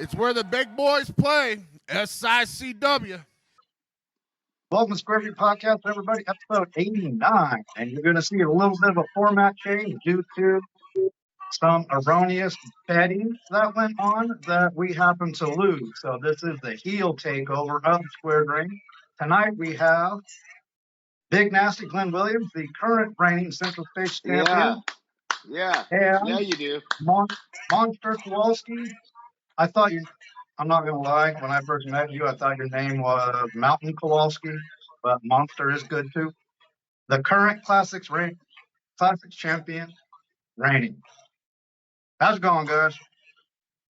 It's where the big boys play. SICW. Welcome to Square View Podcast, everybody. Episode 89. And you're going to see a little bit of a format change due to some erroneous betting that went on that we happen to lose. So this is the heel takeover of the Squared Ring. Tonight we have Big Nasty Glenn Williams, the current reigning Central States champion. Yeah, And you do. Monster Kowalski. I'm not going to lie, when I first met you, I thought your name was Mountain Kowalski, but Monster is good too. The current Classics champion, reigning. How's it going, guys?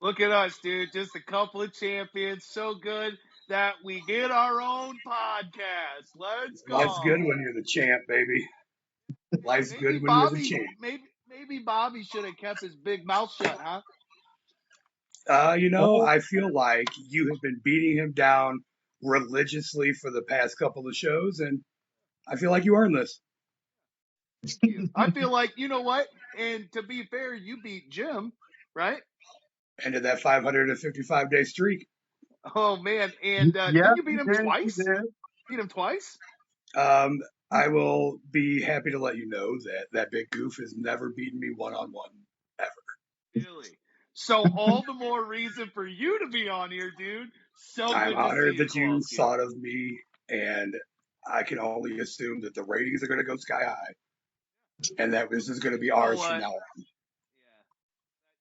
Look at us, dude. Just a couple of champions. So good that we get our own podcast. Let's go. Life's good when you're the champ, baby. Life's good when you're the champ. Maybe Bobby should have kept his big mouth shut, huh? I feel like you have been beating him down religiously for the past couple of shows, and I feel like you earned this. I feel like, you know what? And to be fair, you beat Jim, right? Ended that 555-day streak. Oh, man. And did you beat him twice? Beat him twice? I will be happy to let you know that big goof has never beaten me one-on-one ever. Really? So all the more reason for you to be on here, dude. So I'm honored that you Kowalski. thought of me, and I can only assume that the ratings are going to go sky high, and that this is going to be ours from now on.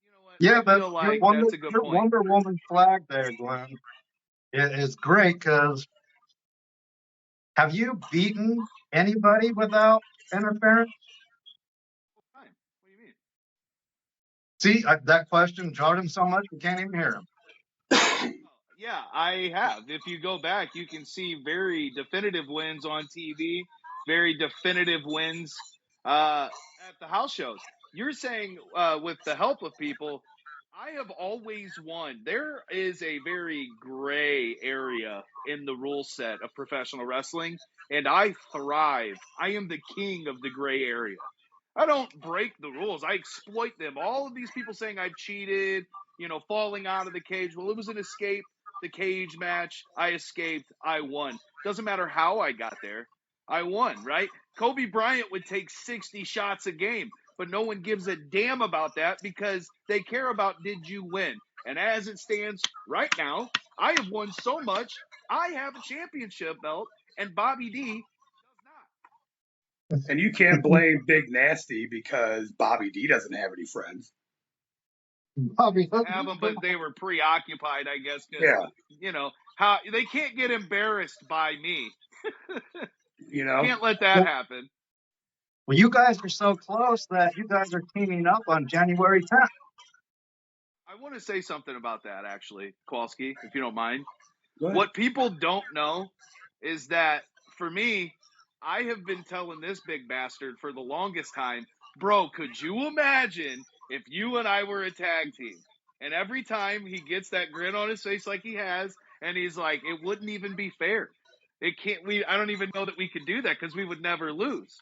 You know what? Yeah, but that's a good your point. Wonder Woman flag there, Glenn, is great because have you beaten anybody without interference? What do you mean? See, that question jarred him so much we can't even hear him. Yeah, I have. If you go back, you can see very definitive wins on TV, very definitive wins at the house shows. You're saying with the help of people, I have always won. There is a very gray area in the rule set of professional wrestling, and I thrive. I am the king of the gray area. I don't break the rules. I exploit them. All of these people saying I've cheated, falling out of the cage. Well, it was an escape. The cage match. I escaped. I won. Doesn't matter how I got there. I won, right? Kobe Bryant would take 60 shots a game, but no one gives a damn about that because they care about did you win. And as it stands right now, I have won so much, I have a championship belt, and Bobby D does not. And you can't blame Big Nasty because Bobby D doesn't have any friends. Bobby, have them, but they were preoccupied, I guess. Yeah. How they can't get embarrassed by me. Can't let that happen. Well, you guys are so close that you guys are teaming up on January 10th. I want to say something about that, actually, Kowalski, if you don't mind. What? What people don't know is that, for me, I have been telling this big bastard for the longest time, bro, could you imagine if you and I were a tag team? And every time he gets that grin on his face like he has, and he's like, it wouldn't even be fair. I don't even know that we could do that because we would never lose.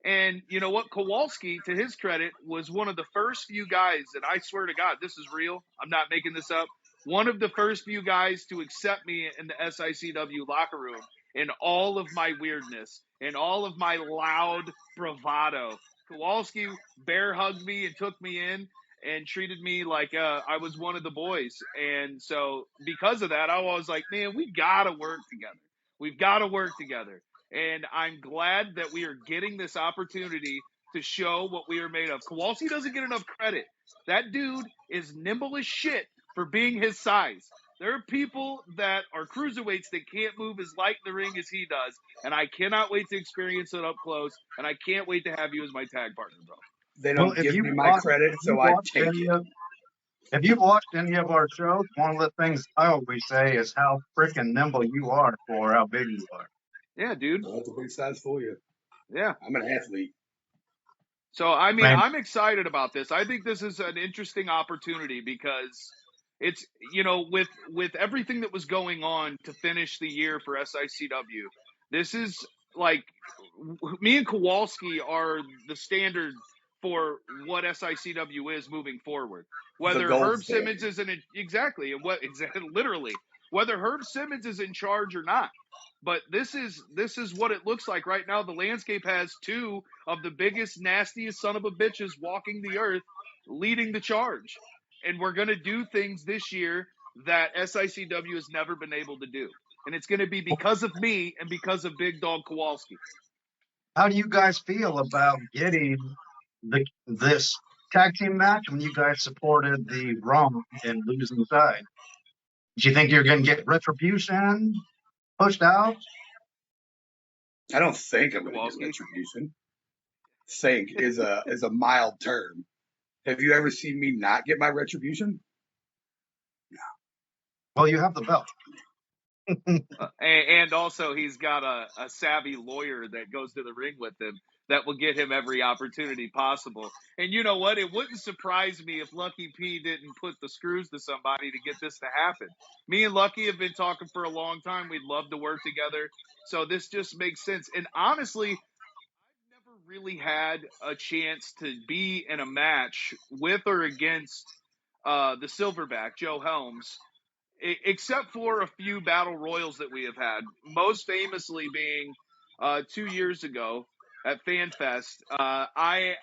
And you know what? Kowalski, to his credit, was one of the first few guys, and I swear to God, this is real. I'm not making this up. One of the first few guys to accept me in the SICW locker room in all of my weirdness, in all of my loud bravado. Kowalski bear hugged me and took me in and treated me like I was one of the boys. And so because of that, I was like, man, we got to work together. We've got to work together. And I'm glad that we are getting this opportunity to show what we are made of. Kowalski doesn't get enough credit. That dude is nimble as shit for being his size. There are people that are cruiserweights that can't move as light in the ring as he does. And I cannot wait to experience it up close. And I can't wait to have you as my tag partner, bro. They don't give me my credit, so I take it. If you've watched any of our shows, one of the things I always say is how freaking nimble you are for how big you are. Yeah, dude. Well, that's a big size for you. Yeah. I'm an athlete. So, I mean, I'm excited about this. I think this is an interesting opportunity because it's, with everything that was going on to finish the year for SICW, this is like me and Kowalski are the standard for what SICW is moving forward. Whether gold Herb standard. Simmons is literally, whether Herb Simmons is in charge or not. But this is what it looks like right now. The landscape has two of the biggest, nastiest son of a bitches walking the earth, leading the charge. And we're going to do things this year that SICW has never been able to do. And it's going to be because of me and because of Big Dog Kowalski. How do you guys feel about getting this tag team match when you guys supported the wrong and losing side? Do you think you're going to get retribution pushed out? I don't think I'm going to get Kowalski? retribution. Think is a mild term. Have you ever seen me not get my retribution? Well, you have the belt. And also, he's got a savvy lawyer that goes to the ring with him that will get him every opportunity possible. And you know what? It wouldn't surprise me if Lucky P didn't put the screws to somebody to get this to happen. Me and Lucky have been talking for a long time. We'd love to work together. So this just makes sense. And honestly, I've never really had a chance to be in a match with or against the Silverback, Joe Helms, except for a few battle royals that we have had, most famously being 2 years ago at FanFest. I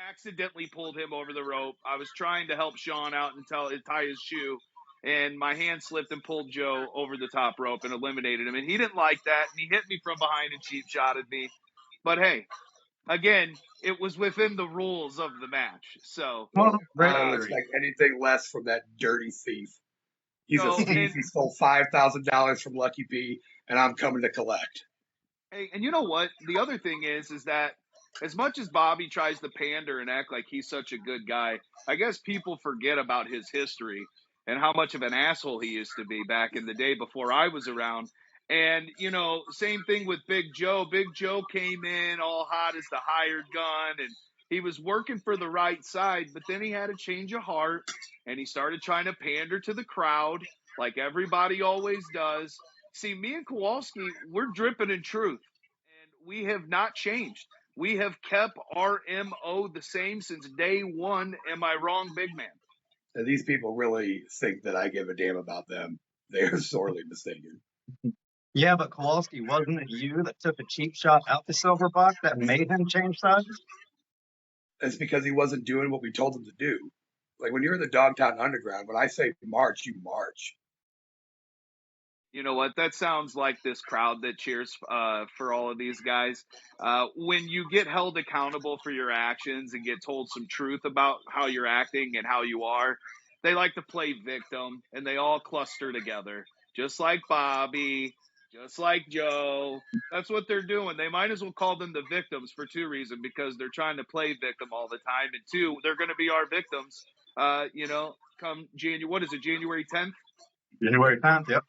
accidentally pulled him over the rope. I was trying to help Sean out and tie his shoe, and my hand slipped and pulled Joe over the top rope and eliminated him. And he didn't like that, and he hit me from behind and cheap shotted me. But hey, again, it was within the rules of the match. So, Well, I don't expect anything less from that dirty thief. He's a thief. He stole $5,000 from Lucky P, and I'm coming to collect. Hey, and you know what? The other thing is that as much as Bobby tries to pander and act like he's such a good guy, I guess people forget about his history and how much of an asshole he used to be back in the day before I was around. And, you know, same thing with Big Joe. Big Joe came in all hot as the hired gun, and he was working for the right side, but then he had a change of heart, and he started trying to pander to the crowd like everybody always does. See, me and Kowalski, we're dripping in truth, and we have not changed. We have kept our MO the same since day one. Am I wrong, big man? And these people really think that I give a damn about them. They are sorely mistaken. Yeah, but Kowalski, wasn't it you that took a cheap shot out the Silverbuck that made him change sides? It's because he wasn't doing what we told him to do. Like when you're in the Dogtown Underground, when I say march, you march. You know what? That sounds like this crowd that cheers for all of these guys. When you get held accountable for your actions and get told some truth about how you're acting and how you are, they like to play victim, and they all cluster together, just like Bobby, just like Joe. That's what they're doing. They might as well call them the victims for two reasons: because they're trying to play victim all the time, and two, they're going to be our victims. Come January, what is it? January 10th. January 10th, yep.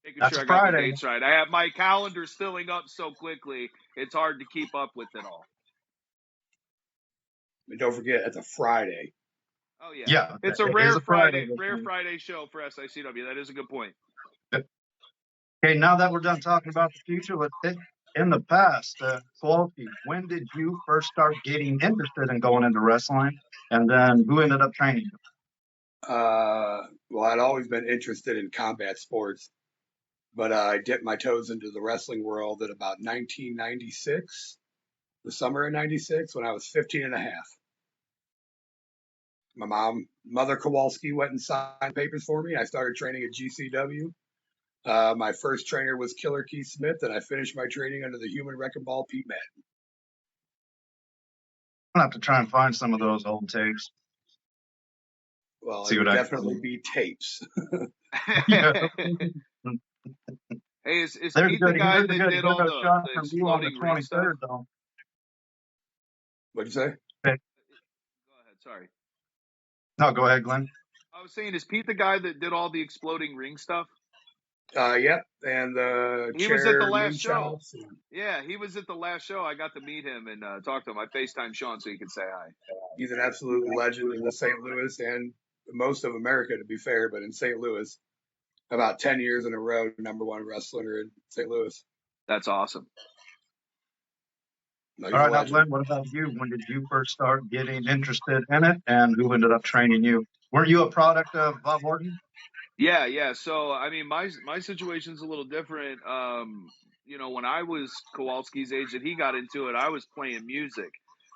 Making That's sure a I got the Friday. dates right. I have my calendar filling up so quickly, it's hard to keep up with it all. And don't forget, it's a Friday. Oh yeah, Yeah, it's a it rare is a Friday, Friday. Friday show for SICW. That is a good point. Okay, now that we're done talking about the future, let's hit in the past. Kowalski, when did you first start getting interested in going into wrestling? And then who ended up training you? Well, I'd always been interested in combat sports, but I dipped my toes into the wrestling world at about 1996, the summer of 96, when I was 15 and a half. My Mother Kowalski, went and signed papers for me. I started training at GCW. My first trainer was Killer Keith Smith, and I finished my training under the Human Wrecking Ball, Pete Madden. I'm going to have to try and find some of those old tapes. Well, it would definitely be tapes. Hey, is Pete the guy that did all the exploding ring stuff? Though. What'd you say? Okay. Go ahead. Sorry. No, go ahead, Glenn. I was saying, is Pete the guy that did all the exploding ring stuff? Yep. And he was at the last show. Yeah, he was at the last show. I got to meet him and talk to him. I FaceTimed Sean so he could say hi. He's an absolute legend in the St. Louis and most of America, to be fair, but in St. Louis, about 10 years in a row, #1 wrestler in St. Louis. That's awesome. No, all right, now, Glenn, what about you? When did you first start getting interested in it, and who ended up training you? Were you a product of Bob Orton? Yeah. So I mean, my situation's a little different. When I was Kowalski's age that he got into it, I was playing music.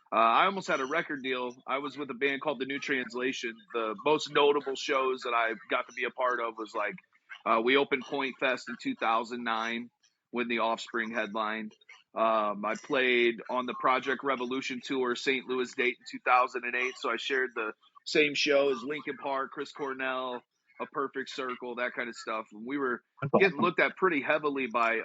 I almost had a record deal. I was with a band called The New Translation. The most notable shows that I got to be a part of was like we opened Point Fest in 2009 when The Offspring headlined. I played on the Project Revolution tour, St. Louis date in 2008. So I shared the same show as Linkin Park, Chris Cornell, A Perfect Circle, that kind of stuff. And we were That's getting awesome. looked at pretty heavily by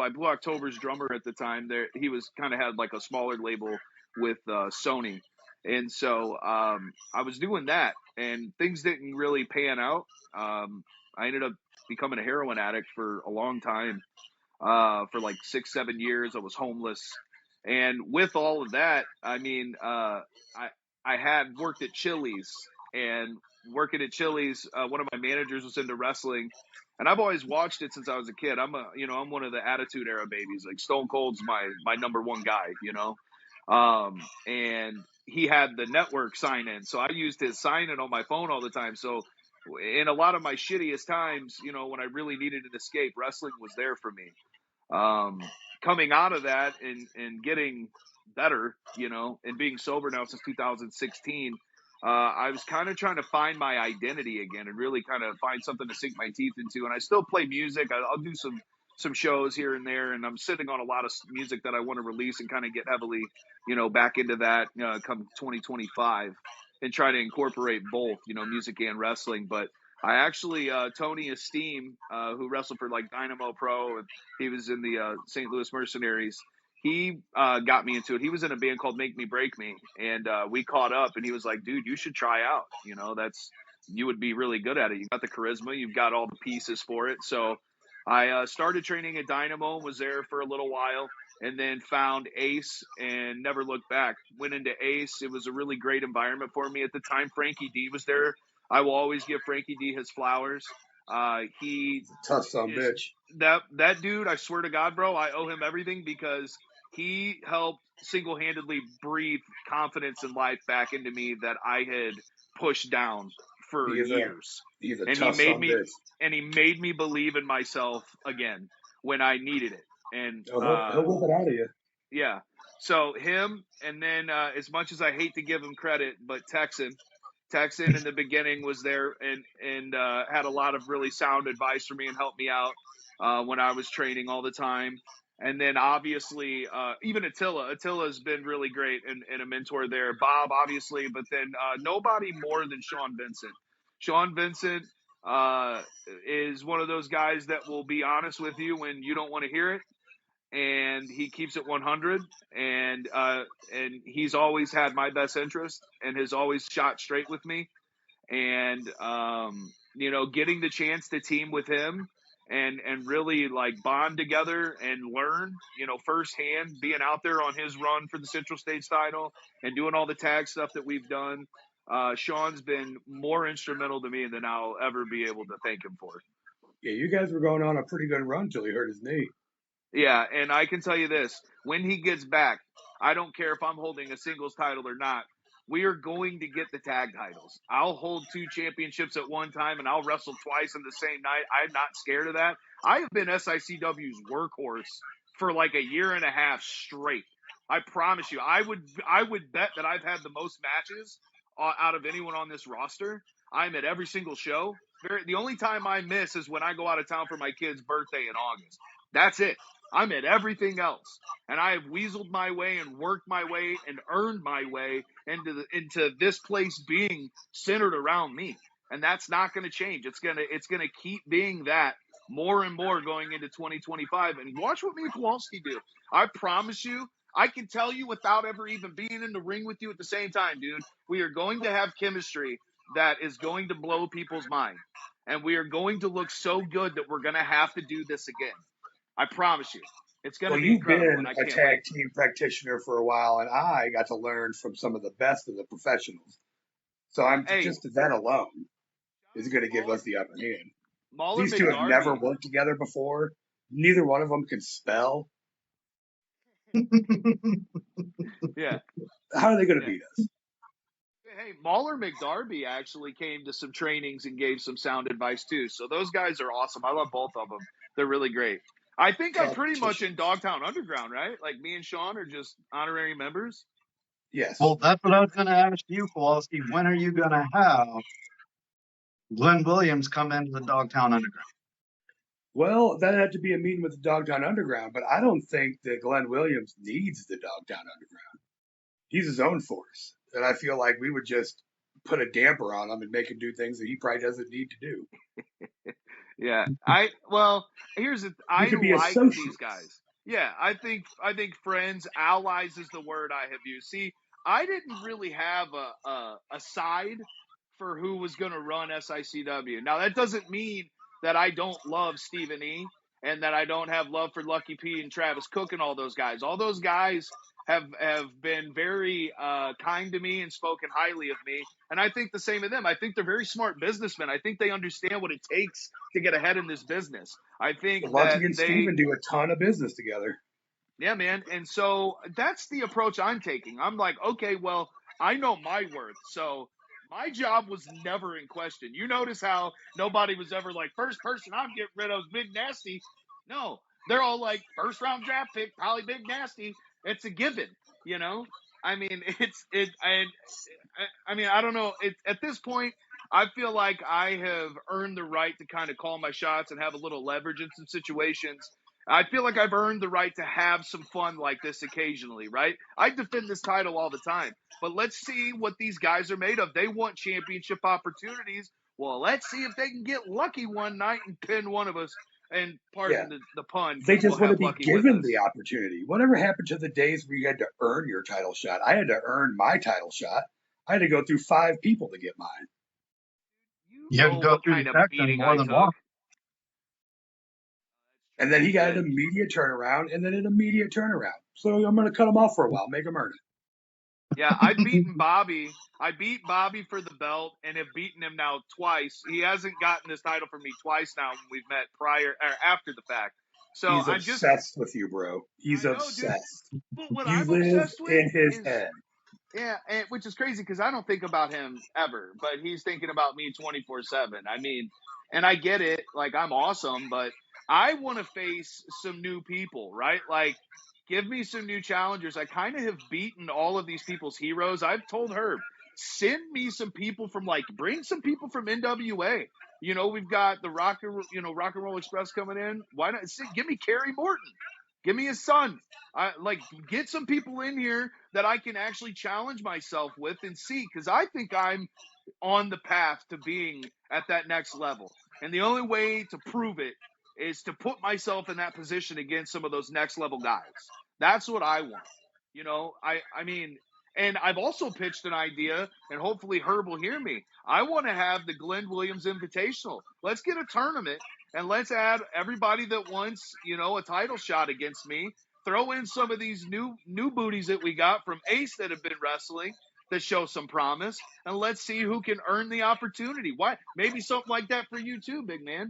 Blue October's drummer at the time. There, he was kind of had like a smaller label with Sony, and so I was doing that, and things didn't really pan out. I ended up becoming a heroin addict for a long time, for like 6-7 years. I was homeless, and with all of that, I mean, I had worked at Chili's, and working at Chili's, one of my managers was into wrestling, and I've always watched it since I was a kid. I'm one of the Attitude Era babies. Like Stone Cold's my number one guy, and he had the network sign in, so I used his sign in on my phone all the time. So in a lot of my shittiest times, when I really needed an escape, wrestling was there for me. Coming out of that and getting better, and being sober now since 2016, I was kind of trying to find my identity again and really kind of find something to sink my teeth into. And I still play music. I'll do some shows here and there, and I'm sitting on a lot of music that I want to release and kind of get heavily, back into that come 2025 and try to incorporate both, music and wrestling. But I actually, Tony Esteem, who wrestled for like Dynamo Pro, and he was in the St. Louis Mercenaries. He got me into it. He was in a band called Make Me Break Me, and we caught up. And he was like, "Dude, you should try out. You would be really good at it. You got the charisma. You've got all the pieces for it." So I started training at Dynamo, was there for a little while, and then found Ace and never looked back. Went into Ace. It was a really great environment for me at the time. Frankie D was there. I will always give Frankie D his flowers. He Tough son of a is bitch. that dude. I swear to God, bro, I owe him everything because he helped single-handedly breathe confidence and life back into me that I had pushed down for He's years. a And tough son of a bitch. he made me believe in myself again when I needed it. And He'll whip it out of you. yeah. So him, and then as much as I hate to give him credit, but Texan in the beginning was there and had a lot of really sound advice for me and helped me out when I was training all the time. And then obviously even Attila's been really great and a mentor there. Bob obviously, but then nobody more than Sean Vincent. Sean Vincent is one of those guys that will be honest with you when you don't want to hear it, and he keeps it 100, and he's always had my best interest and has always shot straight with me. And getting the chance to team with him and really like bond together and learn, firsthand, being out there on his run for the Central States title and doing all the tag stuff that we've done. Sean's been more instrumental to me than I'll ever be able to thank him for. Yeah, you guys were going on a pretty good run until he hurt his knee. Yeah, and I can tell you this, when he gets back, I don't care if I'm holding a singles title or not, we are going to get the tag titles. I'll hold 2 championships at one time, and I'll wrestle twice in the same night. I'm not scared of that. I have been SICW's workhorse for like a year and a half straight. I promise you, I would bet that I've had the most matches out of anyone on this roster. I'm at every single show. The only time I miss is when I go out of town for my kid's birthday in August. That's it. I'm at everything else, and I have weaseled my way and worked my way and earned my way into this place being centered around me, and that's not going to change. It's gonna keep being that more and more going into 2025. And watch what me and Kowalski do. I promise you, I can tell you without ever even being in the ring with you at the same time, dude. We are going to have chemistry that is going to blow people's mind, and we are going to look so good that we're going to have to do this again. I promise you. It's going to be You've incredible, been and I a can't tag wait. team practitioner for a while, and I got to learn from some of the best of the professionals. So just that alone is going to give us the upper hand. Mahler These two have never worked together before. Neither one of them can spell. Yeah. How are they going to beat us? Hey, Mauler McDarby actually came to some trainings and gave some sound advice too. So those guys are awesome. I love both of them. They're really great. I think I'm pretty much in Dogtown Underground, right? Like me and Sean are just honorary members. Yes. Well, that's what I was going to ask you, Kowalski. When are you going to have Glenn Williams come into the Dogtown Underground? Well, that had to be a meeting with the Dogtown Underground, but I don't think that Glenn Williams needs the Dogtown Underground. He's his own force. And I feel like we would just put a damper on him and make him do things that he probably doesn't need to do. Yeah. Here's it. We I could be like associates. these guys. Yeah, I think friends, allies is the word I have used. See, I didn't really have a side for who was going to run SICW. Now that doesn't mean that I don't love Stephen E. and that I don't have love for Lucky P and Travis Cook and all those guys. All those guys have been very kind to me and spoken highly of me, and I think the same of them. I think they're very smart businessmen. I think they understand what it takes to get ahead in this business. I think Lucky that and Steven do a ton of business together. yeah, man. And so that's the approach I'm taking. I'm like, okay, well, I know my worth. So my job was never in question. You notice how nobody was ever like, first person I'm getting rid of is Big Nasty. No, they're all like, first round draft pick, probably Big Nasty. It's a given, you know? I mean, I mean, I don't know. At this point, I feel like I have earned the right to kind of call my shots and have a little leverage in some situations. I feel like I've earned the right to have some fun like this occasionally, right? I defend this title all the time, but let's see what these guys are made of. They want championship opportunities. Well, let's see if they can get lucky one night and pin one of us. And pardon the pun, They because just we'll want to have be lucky with given us. the opportunity. Whatever happened to the days where you had to earn your title shot? I had to earn my title shot. I had to go through 5 people to get mine. You had to go what through kind the of section beating more I than took. one. And then he got an Did. immediate turnaround and then an immediate turnaround. So I'm going to cut him off for a while, make him earn it. Yeah, I've beaten Bobby. I beat Bobby for the belt and have beaten him now twice. He hasn't gotten this title from me twice now when we've met prior or after the fact. So He's I'm just obsessed with you, bro. He's I know, dude. obsessed. But what You I'm live obsessed with in his is head. yeah, and which is crazy because I don't think about him ever, but he's thinking about me 24/7. I mean, and I get it, like I'm awesome, but I want to face some new people, right? Like, give me some new challengers. I kind of have beaten all of these people's heroes. I've told Herb, send me some people from bring some people from NWA. You know, we've got the Rock and Roll Express coming in. Why not? Give me Kerry Morton. Give me his son. Get some people in here that I can actually challenge myself with and see, because I think I'm on the path to being at that next level. And the only way to prove it is to put myself in that position against some of those next level guys. That's what I want. You know, I mean, and I've also pitched an idea, and hopefully Herb will hear me. I want to have the Glenn Williams Invitational. Let's get a tournament and let's add everybody that wants, a title shot against me. Throw in some of these new booties that we got from Ace that have been wrestling that show some promise, and let's see who can earn the opportunity. Why? Maybe something like that for you too, big man.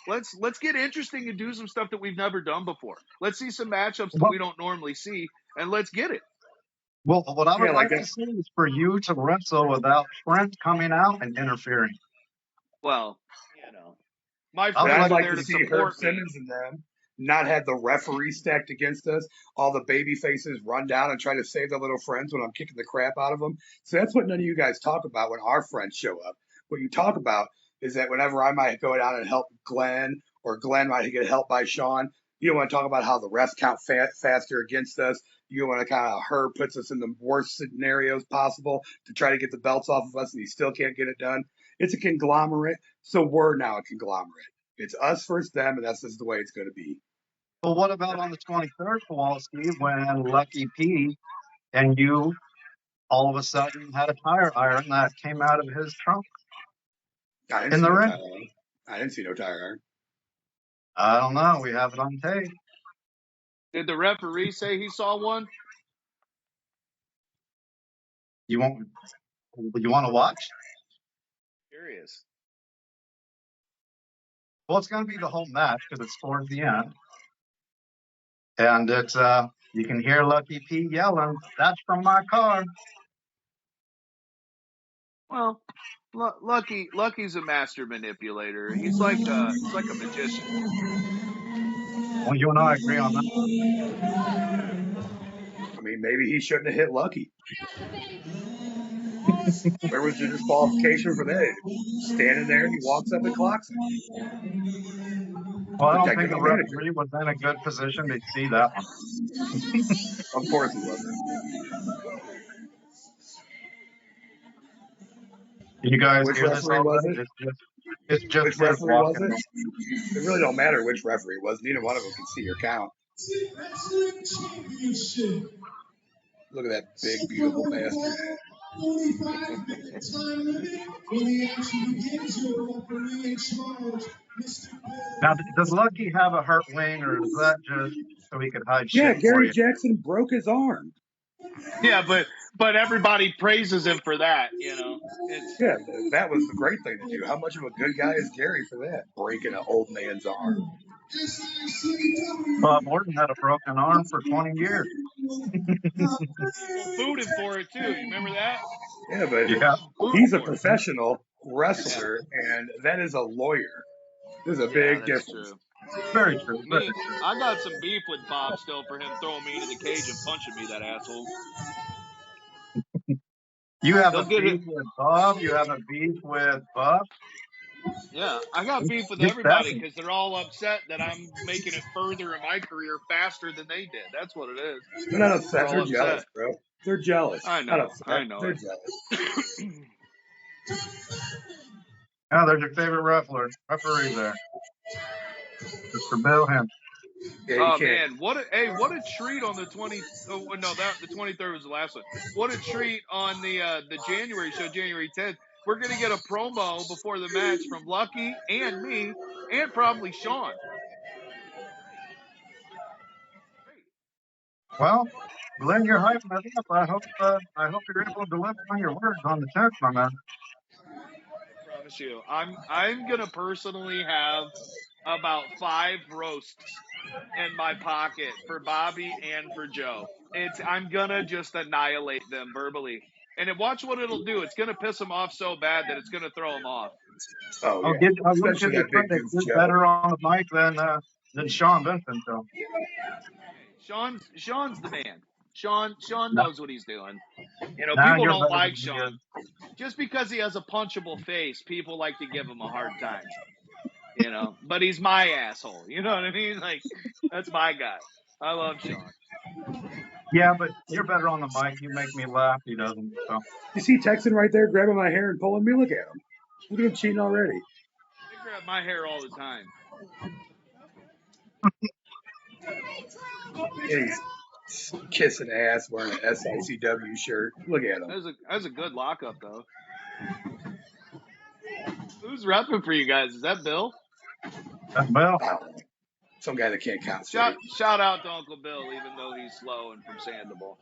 Let's get interesting and do some stuff that we've never done before. Let's see some matchups that we don't normally see, and let's get it. Well, what I would like to see is for you to wrestle without Trent coming out and interfering. Well, my friends I'd are like there to to see Herb support me. Simmons and them not have the referee stacked against us, all the baby faces run down and try to save their little friends when I'm kicking the crap out of them. So that's what none of you guys talk about when our friends show up. What you talk about is that whenever I might go down and help Glenn, or Glenn might get helped by Sean, you don't want to talk about how the refs count faster against us. You don't want to kind of Herb puts us in the worst scenarios possible to try to get the belts off of us, and he still can't get it done. It's a conglomerate, so we're now a conglomerate. It's us versus them, and that's just the way it's going to be. But what about on the 23rd, Kowalski, when Lucky P and you all of a sudden had a tire iron that came out of his trunk in the ring? I didn't see no tire iron. I don't know. We have it on tape. Did the referee say he saw one? You want to watch? Curious. Well, it's going to be the whole match because it's towards the end. And it's you can hear Lucky P yelling, "That's from my car." Well, Lucky's a master manipulator. He's like a magician. Well, you and I agree on that. I mean, maybe he shouldn't have hit Lucky. Where was the disqualification for that? Standing there and he walks up and clocks him. Well, I don't Protecting think the the manager. referee was in a good position to see that one. Of course he wasn't. You guys Which hear this referee was already? it? It's just Which his referee was walking. it? It really don't matter which referee it was. Neither one of them can see your count. Look at that big, beautiful bastard. Now, does Lucky have a hurt wing, or is that just so he could hide Yeah, shit for Gary you? Jackson broke his arm. Yeah, but everybody praises him for that. You know, Yeah, that was the great thing to do. How much of a good guy is Gary for that? Breaking an old man's arm. Bob Orton had a broken arm for 20 years. people booed him for it too. You remember that? Yeah, but Yeah. he's a professional wrestler, and that is a lawyer. There's a big that's difference. true. Very true. Very Me, true. I got some beef with Bob still for him throwing me into the cage and punching me, that asshole. You have He'll a get beef it. with Bob. You have a beef with Buff. Yeah, I got beef with He's everybody savage. because they're all upset that I'm making it further in my career faster than they did. That's what it is. They're not They're upset. all They're upset. jealous, bro. They're jealous. I Not know. upset. I know They're it. jealous. Oh, there's your favorite referee there, Mr. Bill Henson. Yeah, you Oh can't. man, what a treat on the 20. Oh no, the 23rd was the last one. What a treat on the January show, January 10th. We're gonna get a promo before the match from Lucky and me, and probably Sean. Well, Glenn, you're hyping that up. I hope you're able to deliver on your words on the 10th, my man. I promise you, I'm gonna personally have about 5 roasts in my pocket for Bobby and for Joe. I'm gonna just annihilate them verbally, and watch what it'll do. It's gonna piss them off so bad that it's gonna throw them off. Oh, I yeah. will give Especially you that big credit. goof You're Joe. better on the mic than Sean Vincent, though. Sean's the man. Sean No, knows what he's doing. You know, now people you're don't better like than he is. Sean just because he has a punchable face. People like to give him a hard time. You know, but he's my asshole. You know what I mean? Like, that's my guy. I love Sean. Yeah, but you're better on the mic. You make me laugh. He doesn't. So You see Texan right there grabbing my hair and pulling me? Look at him. Look at him cheating already. They grab my hair all the time. And he's kissing ass wearing an SICW shirt. Look at him. That's a good lockup though. Who's repping for you guys? Is that Bill? that's Bill. I don't know. Some guy that can't count straight. Shout out to Uncle Bill, even though he's slow and from Sandoval.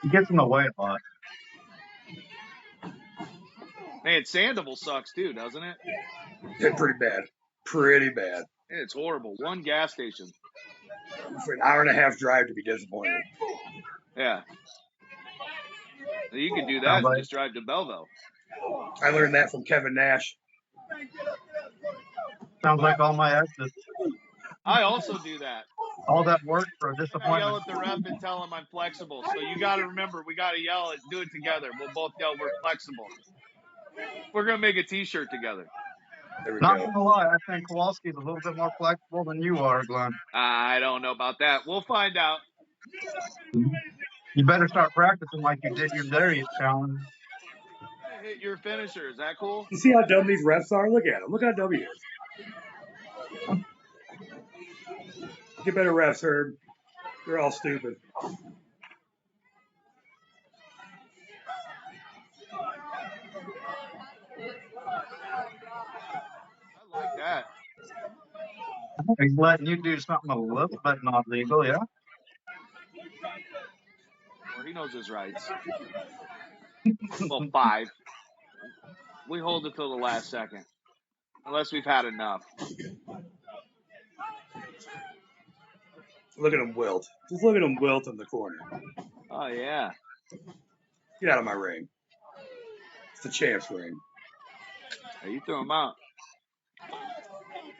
He gets in the way a lot. Man, Sandoval sucks too, doesn't it? Yeah, pretty bad. Pretty bad. It's horrible. One gas station. For an hour and a half drive to be disappointed. Yeah. You could do that Sounds and like just drive to Belleville. I learned that from Kevin Nash. all my exes. I also do that. All that work for a I disappointment. yell at the ref and tell him I'm flexible. So you got to remember, we got to yell it, do it together. We'll both yell we're flexible. We're gonna make a T-shirt together. There we Not go. gonna lie, I think Kowalski is a little bit more flexible than you are, Glenn. I don't know about that. We'll find out. You better start practicing like you did your Darius challenge. I'm gonna hit your finisher. Is that cool? You see how dumb these refs are? Look at him. Look how dumb he is. Get better refs, Herb. They're all stupid. I like that. He's letting you do something a little bit not legal, yeah? Or he knows his rights. Well, 5. We hold it till the last second, unless we've had enough. Look at him wilt. Just look at him wilt in the corner. Oh yeah. Get out of my ring. It's the champ's ring. Hey, you threw him out.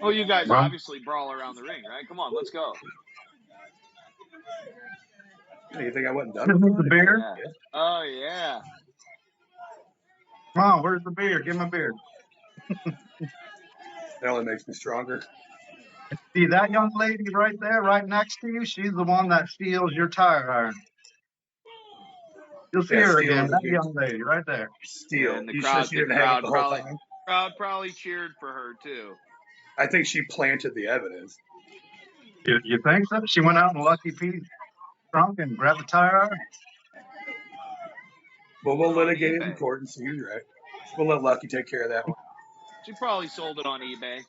Oh, you guys Run. obviously brawl around the ring, right? Come on, let's go. You think I wasn't done Give me with the it? beer. Yeah. Oh, yeah. Come on, where's the beer? Give me a beer. That only makes me stronger. See that young lady right there, right next to you? She's the one that steals your tire iron. You'll see her Steel again. is a That good young lady right there. Steel. And the You sure crowd, she didn't have it the whole time? crowd probably cheered for her too. I think she planted the evidence. You think so? She went out in Lucky Pete's trunk and grabbed the tire iron? Well, we'll On litigate it in eBay. court and see who's right. We'll let Lucky take care of that one. She probably sold it on eBay.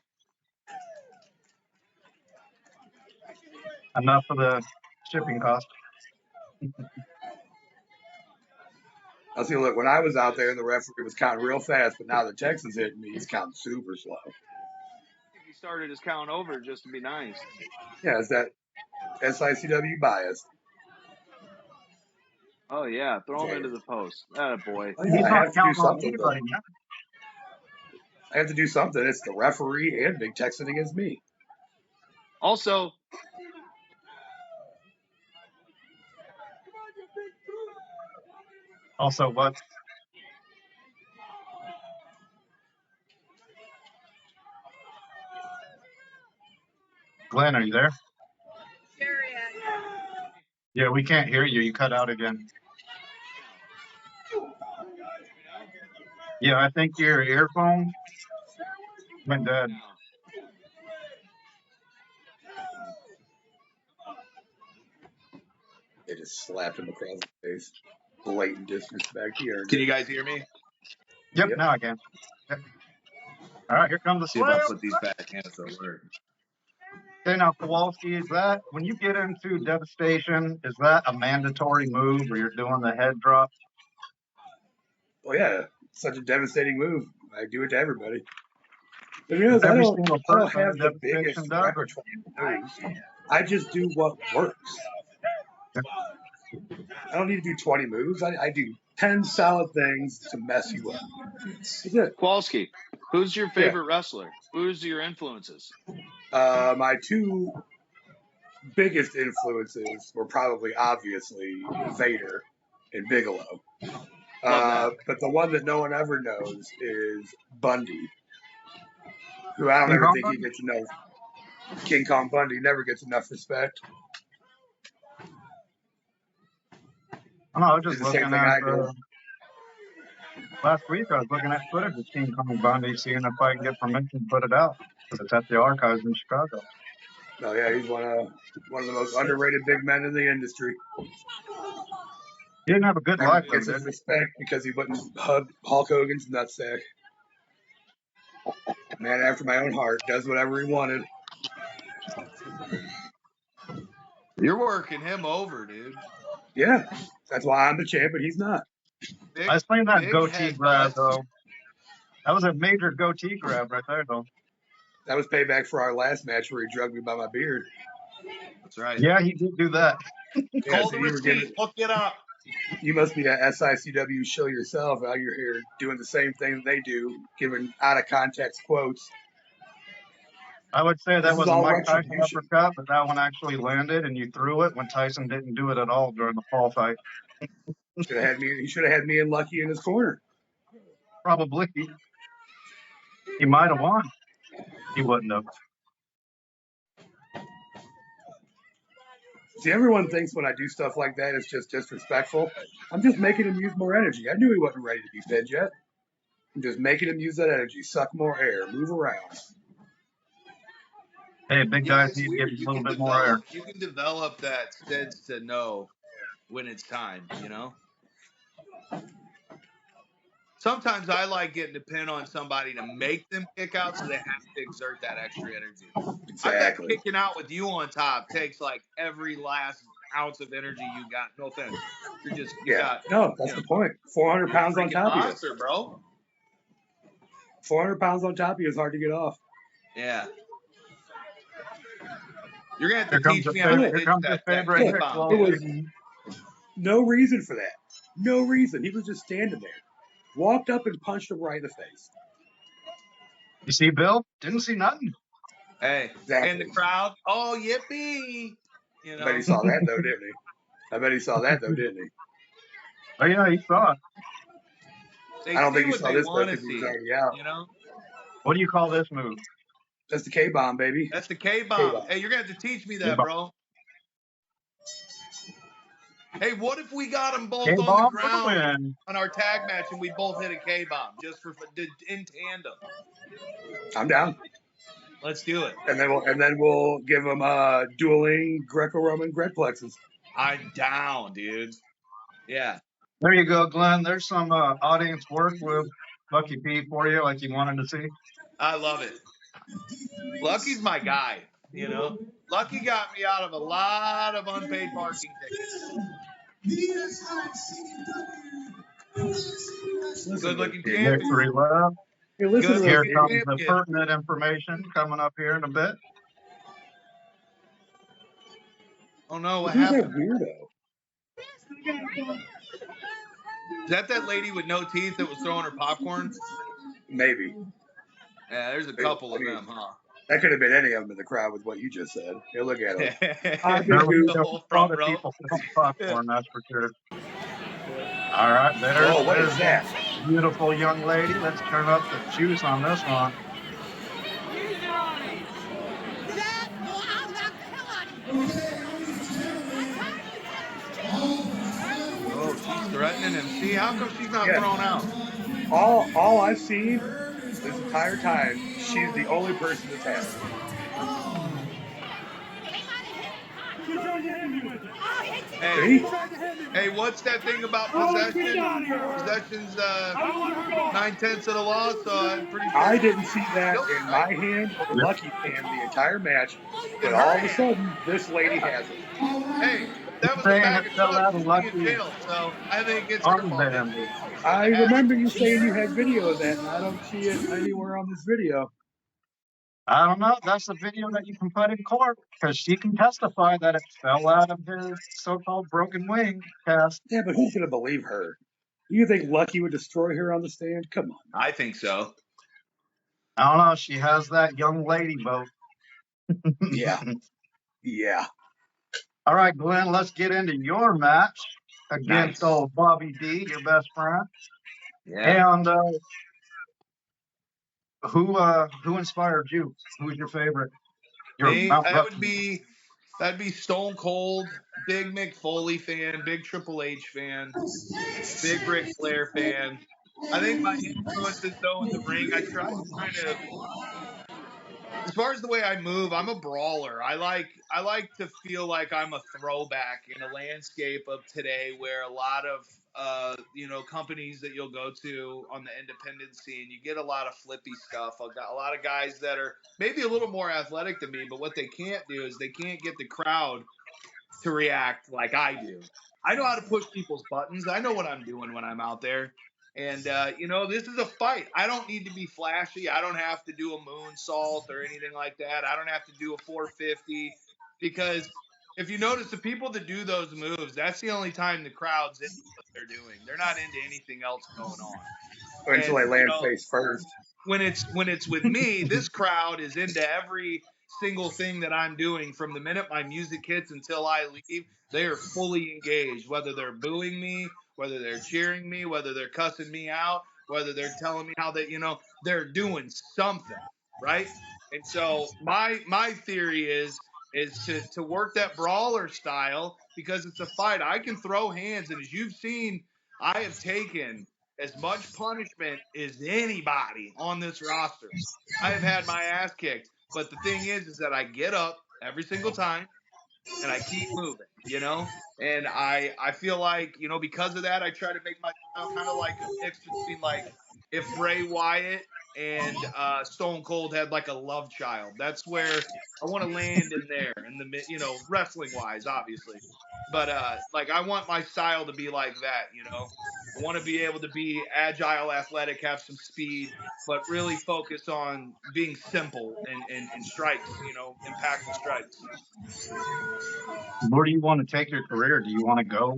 Enough for the shipping cost. I'll see. Look, when I was out there, the referee was counting real fast, but now the Texans hitting me. He's counting super slow. He started his count over just to be nice. Yeah, is that SICW bias? Oh yeah, throw him into the post. That boy. Oh, He's yeah, I not have to do counting on something. anybody. Man. I have to do something. It's the referee and Big Texan against me. Also, Also, what? Glenn, are you there? Yeah, we can't hear you. You cut out again. Yeah, I think your earphone went dead. They just slapped him across the face. Blatant disrespect here. Can you guys hear me? Yep, Yep. now I can. Yep. All right, here comes the See if I slam. put these back in, if it'll work. Okay, now Kowalski, is that when you get into devastation, is that a mandatory move where you're doing the head drop? Well, yeah, such a devastating move. I do it to everybody. But you know, Every I single don't person have in the devastation biggest does. repertoire of moves. I just do what works. I don't need to do 20 moves. I do 10 solid things to mess you up. That's it. Kowalski, who's your favorite wrestler? Who's your influences? My two biggest influences were probably obviously Vader and Bigelow. But the one that no one ever knows is Bundy, who I don't King ever Kong think Bundy? he gets enough. King Kong Bundy never gets enough respect. I know, I was just It's the same looking thing at I do. last week. I was looking at footage of King Kong Bundy, seeing if I can get permission to put it out. Because it's at the archives in Chicago. Oh yeah, he's one of the most underrated big men in the industry. He didn't have a good Never life, though, gets did his he? respect because he wouldn't hug Hulk Hogan's nutsack. Man after my own heart, does whatever he wanted. You're working him over, dude. Yeah, that's why I'm the champ, but he's not. Big, I was playing that big goatee head grab, butts. though. That was a major goatee grab right there, though. That was payback for our last match where he drugged me by my beard. That's right. Yeah, he did do that. Yeah, Call so the you were giving, receipt. Hook it up. you must be at SICW show yourself. Out you're here doing the same thing they do, giving out of context quotes. I would say This that is was a all Mike Tyson retribution. uppercut, but that one actually landed, and you threw it when Tyson didn't do it at all during the fall fight. Should have had me. He should have had me and Lucky in his corner. Probably. He might have won. He wouldn't have. See, everyone thinks when I do stuff like that, it's just disrespectful. I'm just making him use more energy. I knew he wasn't ready to be pinned yet. I'm just making him use that energy, suck more air, move around. Hey, big Yeah, guys it's need to weird. get a little bit more air. You can develop that sense to know when it's time, you know? Sometimes I like getting the pin on somebody to make them kick out so they have to exert that extra energy. I bet Exactly. kicking out with you on top takes like every last ounce of energy you got. No offense. You Yeah. got, No, that's the point. 400 pounds on freaking top of you. monster, bro. 400 pounds on top of you is hard to get off. Yeah. You're gonna have Here to comes teach the me how to here hit comes your that favorite kick hit, bomb, There Kowalski. was no reason for that. No reason. He was just standing there. Walked up and punched him right in the face. You see, Bill? Didn't see nothing. Hey, Exactly. and the crowd, oh, yippee. You I know, bet he saw that, though, didn't he? Oh, yeah, he saw it. they I don't see think he what saw they this, though, want to because he was see. already out. You know, What do you call this move? That's the K-bomb, baby. that's the K-bomb. K-bomb. Hey, you're going to have to teach me that, K-bomb. bro. Hey, what if we got them both on the K-bomb for the ground win. on our tag match and we both hit a K-bomb just in tandem? I'm down. Let's do it. And then we'll give him dueling Greco-Roman Gregplexes. I'm down, dude. Yeah. There you go, Glenn. There's some audience work with Lucky P for you, like you wanted to see. I love it. Lucky's my guy, you know. Lucky got me out of a lot of unpaid parking tickets. Good looking champion. Victory lap. Hey, listen Good to Here this, looking comes the champion. pertinent information coming up here in a bit. Oh no, what Who's that happened? weirdo? Is that lady with no teeth that was throwing her popcorn? Maybe. Yeah, there's a couple of them, huh? That could have been any of them in the crowd with what you just said. Hey, look at him. There was The a whole lot front of row. people throwing popcorn, that's for sure. All right, there's Whoa, what is one that? beautiful young lady. Let's turn up the juice on this one. Oh, she's threatening him. See, how come she's not Yeah. thrown out? All I've seen this entire time, she's the only person that's had it. Hey, what's that thing about possession? Possession's 9/10 of the law, so I'm pretty sure. I didn't see that Nope, in right? my hand or Yep. Lucky's hand the entire match, In but her all of a hand. sudden, this lady has it. Hey, if that was a Saying bag it of fell chucks, out of she'd be in Lucky's jail. So I think it's her fault. armband. I remember you saying you had video of that, and I don't see it anywhere on this video. I don't know. That's a video that you can put in court because she can testify that it fell out of his so-called broken wing cast. Yeah, but who's going to believe her? Do you think Lucky would destroy her on the stand? Come on. I think so. I don't know. She has that young lady vote. Yeah. Yeah. All right, Glenn, let's get into your match against Nice. old Bobby D, your best friend. Yeah. And who inspired you? Who's your favorite? Your Mount That'd be Stone Cold, big Mick Foley fan, big Triple H fan, big Ric Flair fan. I think my influences though in the ring, I try to kind of, as far as the way I move, I'm a brawler. I like to feel like I'm a throwback in a landscape of today where a lot of companies that you'll go to on the independent scene, you get a lot of flippy stuff. I've got a lot of guys that are maybe a little more athletic than me, but what they can't do is they can't get the crowd to react like I do. I know how to push people's buttons. I know what I'm doing when I'm out there. And, this is a fight. I don't need to be flashy. I don't have to do a moonsault or anything like that. I don't have to do a 450 because if you notice the people that do those moves, that's the only time the crowd's into what they're doing. They're not into anything else going on. Until I land face first. When it's with me, this crowd is into every single thing that I'm doing from the minute my music hits until I leave. They are fully engaged, whether they're booing me, whether they're cheering me, whether they're cussing me out, whether they're telling me how they're doing something, right? And so my theory is to work that brawler style because it's a fight. I can throw hands, and as you've seen, I have taken as much punishment as anybody on this roster. I have had my ass kicked, but the thing is that I get up every single time and I keep moving, and I feel like, because of that, I try to make my style kind of like a mix between like if Bray Wyatt and Stone Cold had like a love child. That's where I want to land in there, in the wrestling wise, obviously. But like I want my style to be like that, I want to be able to be agile, athletic, have some speed, but really focus on being simple and strikes, impactful strikes. Where do you want to take your career? Do you want to go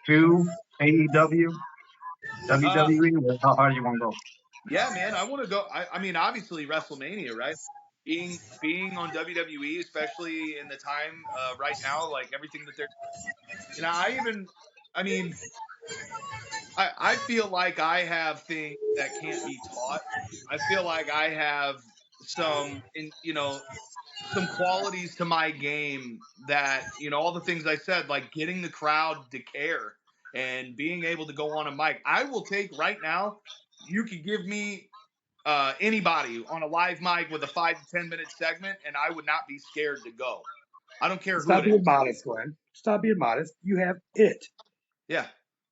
to AEW, WWE, or how do you want to go? Yeah, man, I want to go. I mean, obviously WrestleMania, right? Being on WWE, especially in the time right now, like everything that they're, I mean, I feel like I have things that can't be taught. I feel like I have some qualities to my game that, all the things I said, like getting the crowd to care and being able to go on a mic. I will take right now, you could give me anybody on a live mic with a 5 to 10 minute segment, and I would not be scared to go. I don't care who Stop it being is. modest, Glenn. Stop being modest. You have it. Yeah.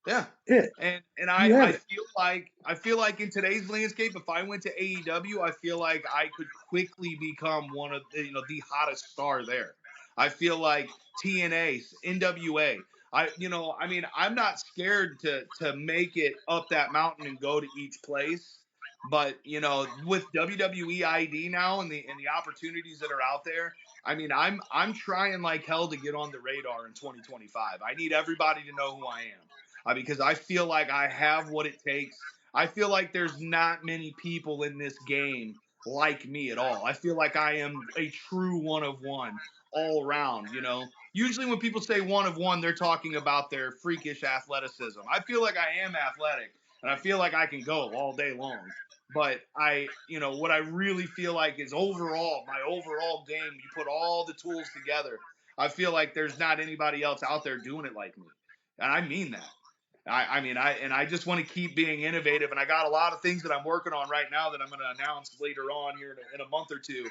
Yeah. It. And You have I it. feel like in today's landscape, if I went to AEW, I feel like I could quickly become one of the hottest star there. I feel like TNA, NWA. I'm not scared to make it up that mountain and go to each place. But with WWE ID now and the opportunities that are out there, I mean, I'm trying like hell to get on the radar in 2025. I need everybody to know who I am. Because I feel like I have what it takes. I feel like there's not many people in this game like me at all. I feel like I am a true one of one all around, Usually when people say one of one, they're talking about their freakish athleticism. I feel like I am athletic and I feel like I can go all day long. But what I really feel like is my overall game, you put all the tools together, I feel like there's not anybody else out there doing it like me. And I mean that. I just want to keep being innovative, and I got a lot of things that I'm working on right now that I'm going to announce later on here in a month or two,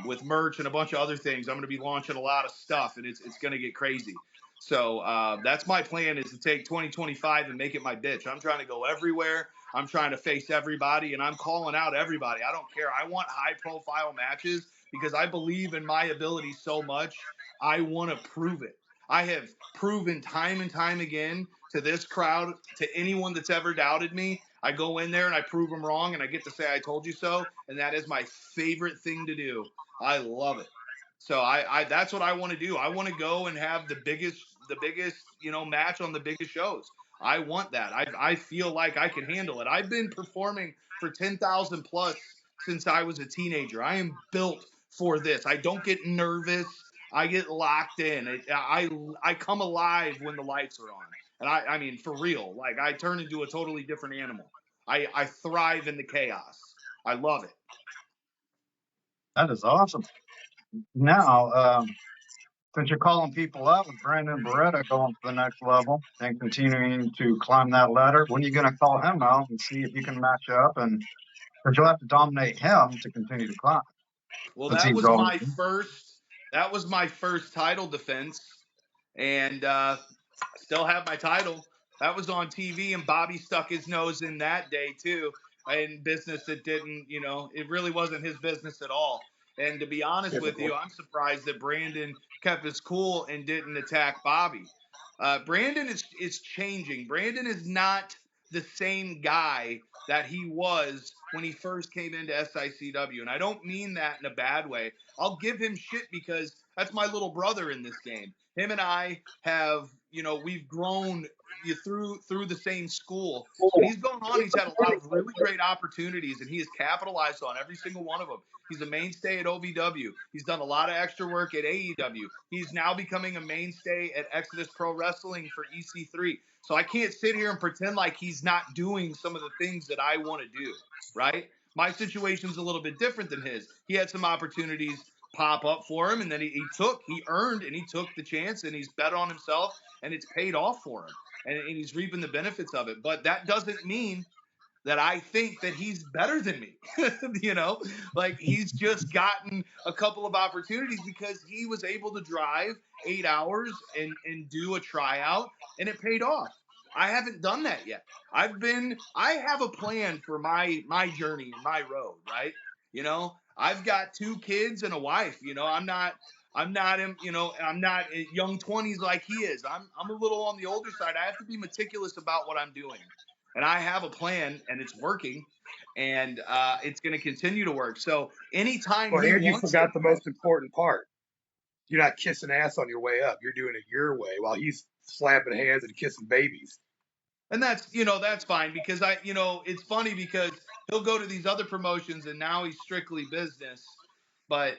with merch and a bunch of other things. I'm going to be launching a lot of stuff, and it's going to get crazy. So that's my plan, is to take 2025 and make it my bitch. I'm trying to go everywhere. I'm trying to face everybody, and I'm calling out everybody. I don't care. I want high profile matches because I believe in my ability so much. I want to prove it. I have proven time and time again to this crowd, to anyone that's ever doubted me. I go in there and I prove them wrong, and I get to say I told you so, and that is my favorite thing to do. I love it. So I that's what I want to do. I want to go and have the biggest match on the biggest shows. I want that. I feel like I can handle it. I've been performing for 10,000 plus since I was a teenager. I am built for this. I don't get nervous. I get locked in. I come alive when the lights are on. And I mean, for real, like I turn into a totally different animal. I thrive in the chaos. I love it. That is awesome. Now, since you're calling people out with Brandon Beretta going to the next level and continuing to climb that ladder, when are you going to call him out and see if you can match up? And because you'll have to dominate him to continue to climb. Well, Since he's always that was my first title defense, and still have my title. That was on TV, and Bobby stuck his nose in that day too, in business that didn't, it really wasn't his business at all. And to be honest with Typical. you, I'm surprised that Brandon kept his cool and didn't attack Bobby. Brandon is changing. Brandon is not the same guy that he was when he first came into SICW. And I don't mean that in a bad way. I'll give him shit because that's my little brother in this game. Him and I have, we've grown through the same school. And he's gone on. He's had a lot of really great opportunities, and he has capitalized on every single one of them. He's a mainstay at OVW. He's done a lot of extra work at AEW. He's now becoming a mainstay at Exodus Pro Wrestling for EC3. So I can't sit here and pretend like he's not doing some of the things that I want to do, right? My situation's a little bit different than his. He had some opportunities pop up for him, and then he earned, and he took the chance, and he's bet on himself, and it's paid off for him, and he's reaping the benefits of it. But that doesn't mean that I think that he's better than me. Like he's just gotten a couple of opportunities because he was able to drive 8 hours and do a tryout, and it paid off. I haven't done that yet. I have a plan for my journey and my road, right? I've got 2 kids and a wife. I'm not in young 20s like he is. I'm a little on the older side. I have to be meticulous about what I'm doing. And I have a plan, and it's working, and it's going to continue to work. So anytime Well, he and you wants forgot the most important part. You're not kissing ass on your way up. You're doing it your way while he's slapping hands and kissing babies. And that's fine because it's funny because he'll go to these other promotions and now he's strictly business. But,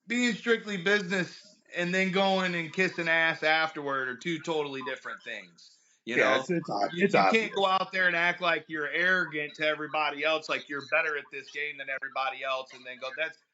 being strictly business and then going and kissing ass afterward are two totally different things. Yeah, it's You can't obvious. go out there and act like you're arrogant to everybody else, like you're better at this game than everybody else, and then go,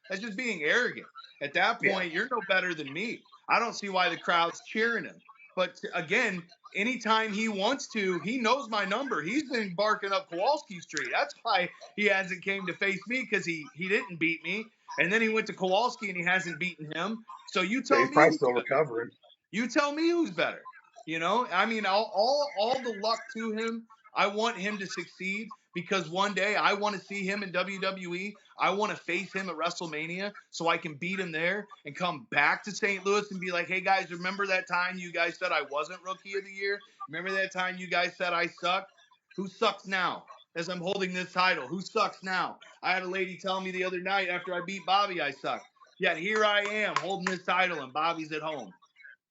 that's just being arrogant. At that point, you're no better than me. I don't see why the crowd's cheering him. But again, anytime he wants to, he knows my number. He's been barking up Kowalski Street. That's why he hasn't came to face me, because he didn't beat me. And then he went to Kowalski and he hasn't beaten him. So you So tell he's me probably who's still better. recovering. You tell me who's better. I mean, all the luck to him. I want him to succeed because one day I want to see him in WWE. I want to face him at WrestleMania so I can beat him there and come back to St. Louis and be like, hey guys, remember that time you guys said I wasn't Rookie of the Year? Remember that time you guys said I sucked? Who sucks now? As I'm holding this title, who sucks now? I had a lady tell me the other night after I beat Bobby I sucked. Yet here I am holding this title and Bobby's at home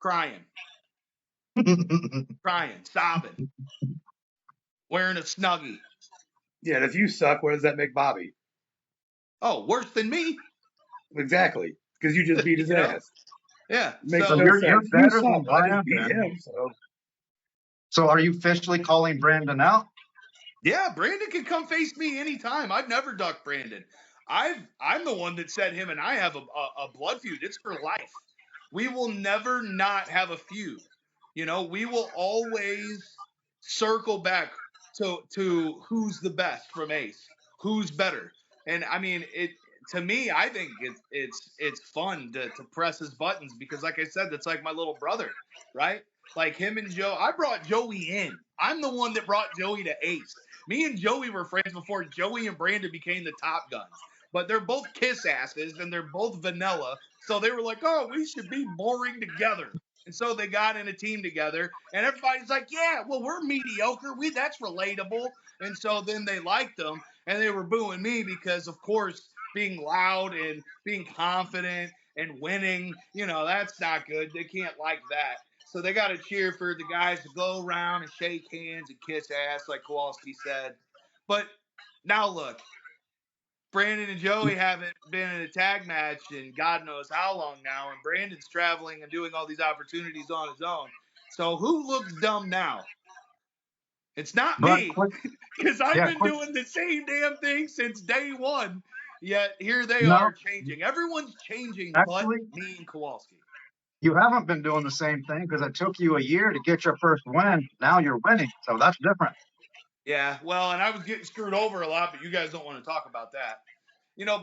crying, sobbing, wearing a Snuggie. Yeah, and if you suck, what does that make Bobby? Oh, worse than me. Exactly, because you just beat his ass. Yeah. Makes So no you're sense. better You than suck. I just beat Brandon. him. So are you officially calling Brandon out? Yeah, Brandon can come face me anytime. I've never ducked Brandon. I'm the one that said him and I have a blood feud. It's for life. We will never not have a feud. We will always circle back to who's the best from Ace, who's better. And I mean, to me, I think it's fun to press his buttons because, like I said, that's like my little brother, right? Like him and Joe. I brought Joey in. I'm the one that brought Joey to Ace. Me and Joey were friends before Joey and Brandon became the Top Guns. But they're both kiss asses and they're both vanilla. So they were like, oh, we should be boring together. And so they got in a team together, and everybody's like, yeah, well, we're mediocre. That's relatable. And so then they liked them, and they were booing me because, of course, being loud and being confident and winning, that's not good. They can't like that. So they got to cheer for the guys to go around and shake hands and kiss ass, like Kowalski said. But now look, Brandon and Joey haven't been in a tag match in God knows how long now, and Brandon's traveling and doing all these opportunities on his own. So who looks dumb now? It's not me, because I've been doing the same damn thing since day one. Yet here they are changing. Everyone's changing, but me and Kowalski. You haven't been doing the same thing because it took you a year to get your first win. Now you're winning, so that's different. Yeah, well, and I was getting screwed over a lot, but you guys don't want to talk about that.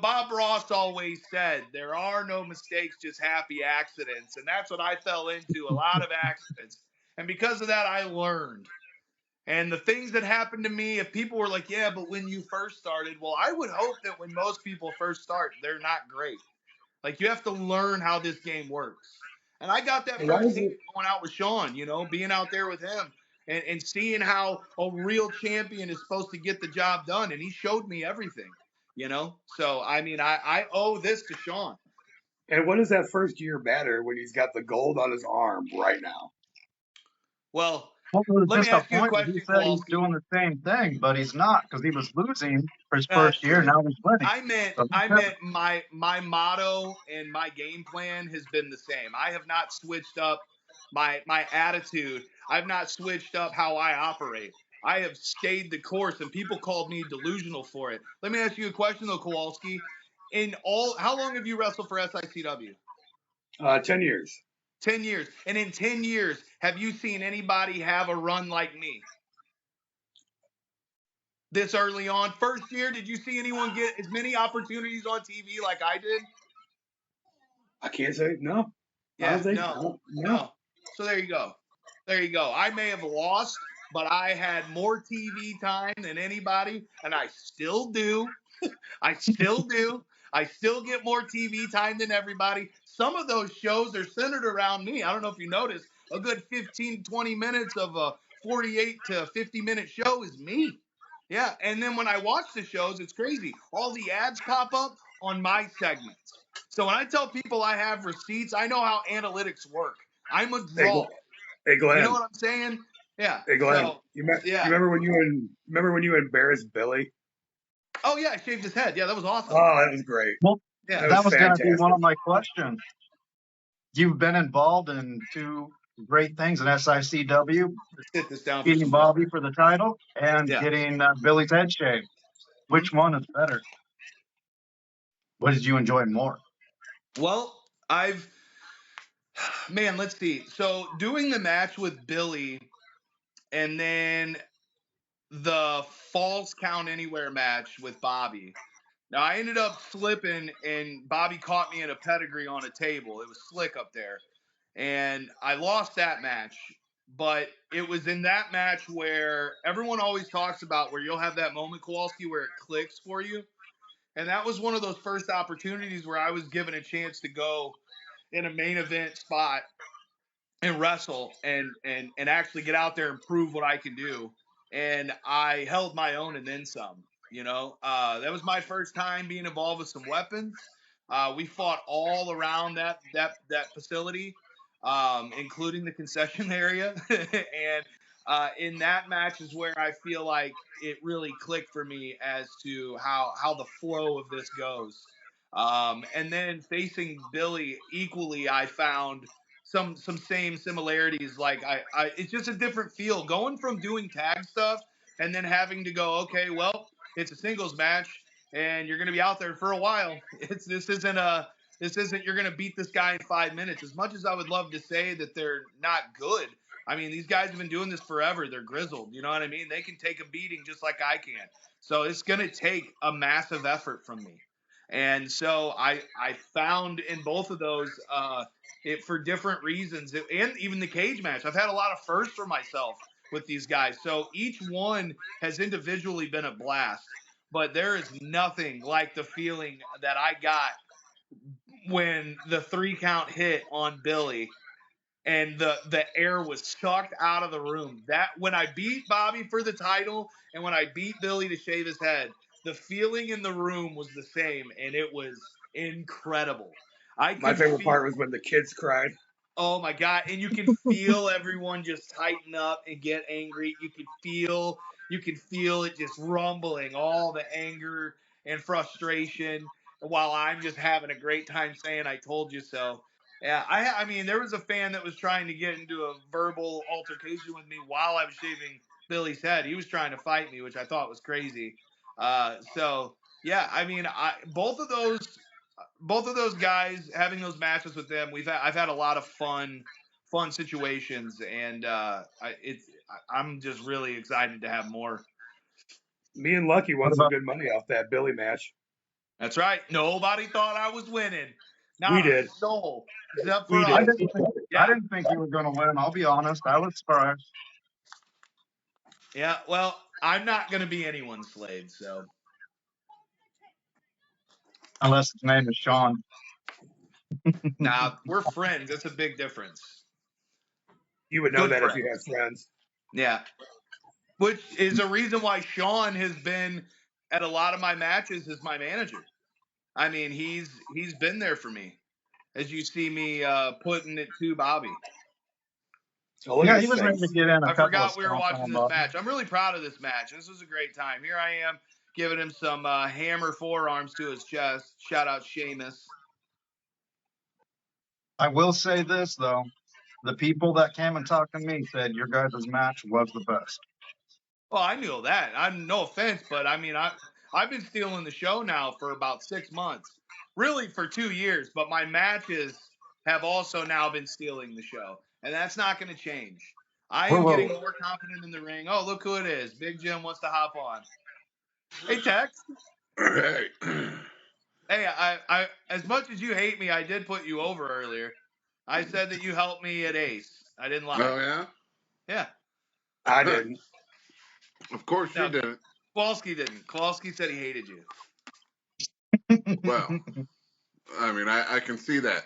Bob Ross always said there are no mistakes, just happy accidents. And that's what I fell into, a lot of accidents. And because of that, I learned. And the things that happened to me, if people were like, yeah, but when you first started, well, I would hope that when most people first start, they're not great. Like, you have to learn how this game works. And I got that firsthand going out with Sean, being out there with him and seeing how a real champion is supposed to get the job done. And he showed me everything. So I mean, I owe this to Sean. And what is that first year better when he's got the gold on his arm right now? Well, let me ask you a question, he said he's doing the same thing, but he's not because he was losing for his first year. Now he's winning. I meant my motto and my game plan has been the same. I have not switched up my attitude. I've not switched up how I operate. I have stayed the course, and people called me delusional for it. Let me ask you a question, though, Kowalski. How long have you wrestled for SICW? 10 years. 10 years. And in 10 years, have you seen anybody have a run like me? This early on? First year, did you see anyone get as many opportunities on TV like I did? I can't say no. Yeah, no. So there you go. I may have lost, but I had more TV time than anybody, and I still do. I still get more TV time than everybody. Some of those shows are centered around me. I don't know if you noticed, a good 15, 20 minutes of a 48 to 50-minute show is me. Yeah, and then when I watch the shows, it's crazy. All the ads pop up on my segments. So when I tell people I have receipts, I know how analytics work. I'm a draw. Hey, Glenn. You know what I'm saying? Yeah. Hey Glenn, So, you yeah. remember when you embarrassed Billy? Oh yeah, I shaved his head. Yeah, that was awesome. Oh, that was great. Well, Yeah. That that was going to be one fantastic. of my questions. You've been involved in two great things in SICW, Sit this down for beating some Bobby water. for the title and Yeah. getting Billy's head shaved. Which one is better? What did you enjoy more? Well, man, let's see. So doing the match with Billy and then the false count anywhere match with Bobby. Now I ended up slipping and Bobby caught me in a pedigree on a table. It was slick up there. And I lost that match. But it was in that match where everyone always talks about where you'll have that moment, Kowalski, where it clicks for you. And that was one of those first opportunities where I was given a chance to go in a main event spot and wrestle and actually get out there and prove what I can do. And I held my own and then some. That was my first time being involved with some weapons. We fought all around that facility, including the concession area. And in that match is where I feel like it really clicked for me as to how the flow of this goes. And then facing Billy equally, I found some same similarities. Like it's just a different feel going from doing tag stuff and then having to go, okay, well, it's a singles match and you're going to be out there for a while. This isn't you're going to beat this guy in 5 minutes. As much as I would love to say that they're not good, I mean, these guys have been doing this forever. They're grizzled. You know what I mean? They can take a beating just like I can. So it's going to take a massive effort from me. And so I found in both of those it for different reasons, and even the cage match. I've had a lot of firsts for myself with these guys. So each one has individually been a blast, but there is nothing like the feeling that I got when the 3 count hit on Billy and the air was sucked out of the room. That when I beat Bobby for the title and when I beat Billy to shave his head, the feeling in the room was the same and it was incredible. I My could favorite feel part was when the kids cried. Oh my God. And you can feel everyone just tighten up and get angry. You can feel it just rumbling, all the anger and frustration while I'm just having a great time saying I told you so. Yeah, I mean there was a fan that was trying to get into a verbal altercation with me while I was shaving Billy's head. He was trying to fight me, which I thought was crazy. So yeah, I mean both of those guys, having those matches with them, I've had a lot of fun situations, and I'm just really excited to have more. Me and Lucky won What some about good money off that Billy match. That's right. Nobody thought I was winning. We Not a did. soul, except We for I us. did. didn't think I Yeah, didn't think you were going to win. I'll be honest. I was surprised. yeah. Well, I'm not going to be anyone's slave, so Unless his name is Sean. now we're friends. That's a big difference. You would know Good that if you friends. had friends. Yeah, which is a reason why Sean has been at a lot of my matches as my manager. I mean, he's been there for me, as you see me putting it to Bobby. Oh, look at Yeah, he his was ready to face. get in a I couple of forgot we were stomps watching on this Bobby. match. I'm really proud of this match. This was a great time. Here I am giving him some hammer forearms to his chest. Shout out Sheamus. I will say this though. The people that came and talked to me said your guys' match was the best. Well, I knew that. I'm no offense, but I mean I've been stealing the show now for about 6 months, really for 2 years. But my matches have also now been stealing the show, and that's not going to change. I Whoa, am getting whoa. more confident in the ring. Oh, look who it is! Big Jim wants to hop on. Hey, Tex. Hey. Hey, I as much as you hate me, I did put you over earlier. I said that you helped me at Ace. I didn't lie. Oh, yeah? Yeah. I didn't. Of course you No, didn't. Kowalski didn't. Kowalski said he hated you. Well, I mean, I can see that.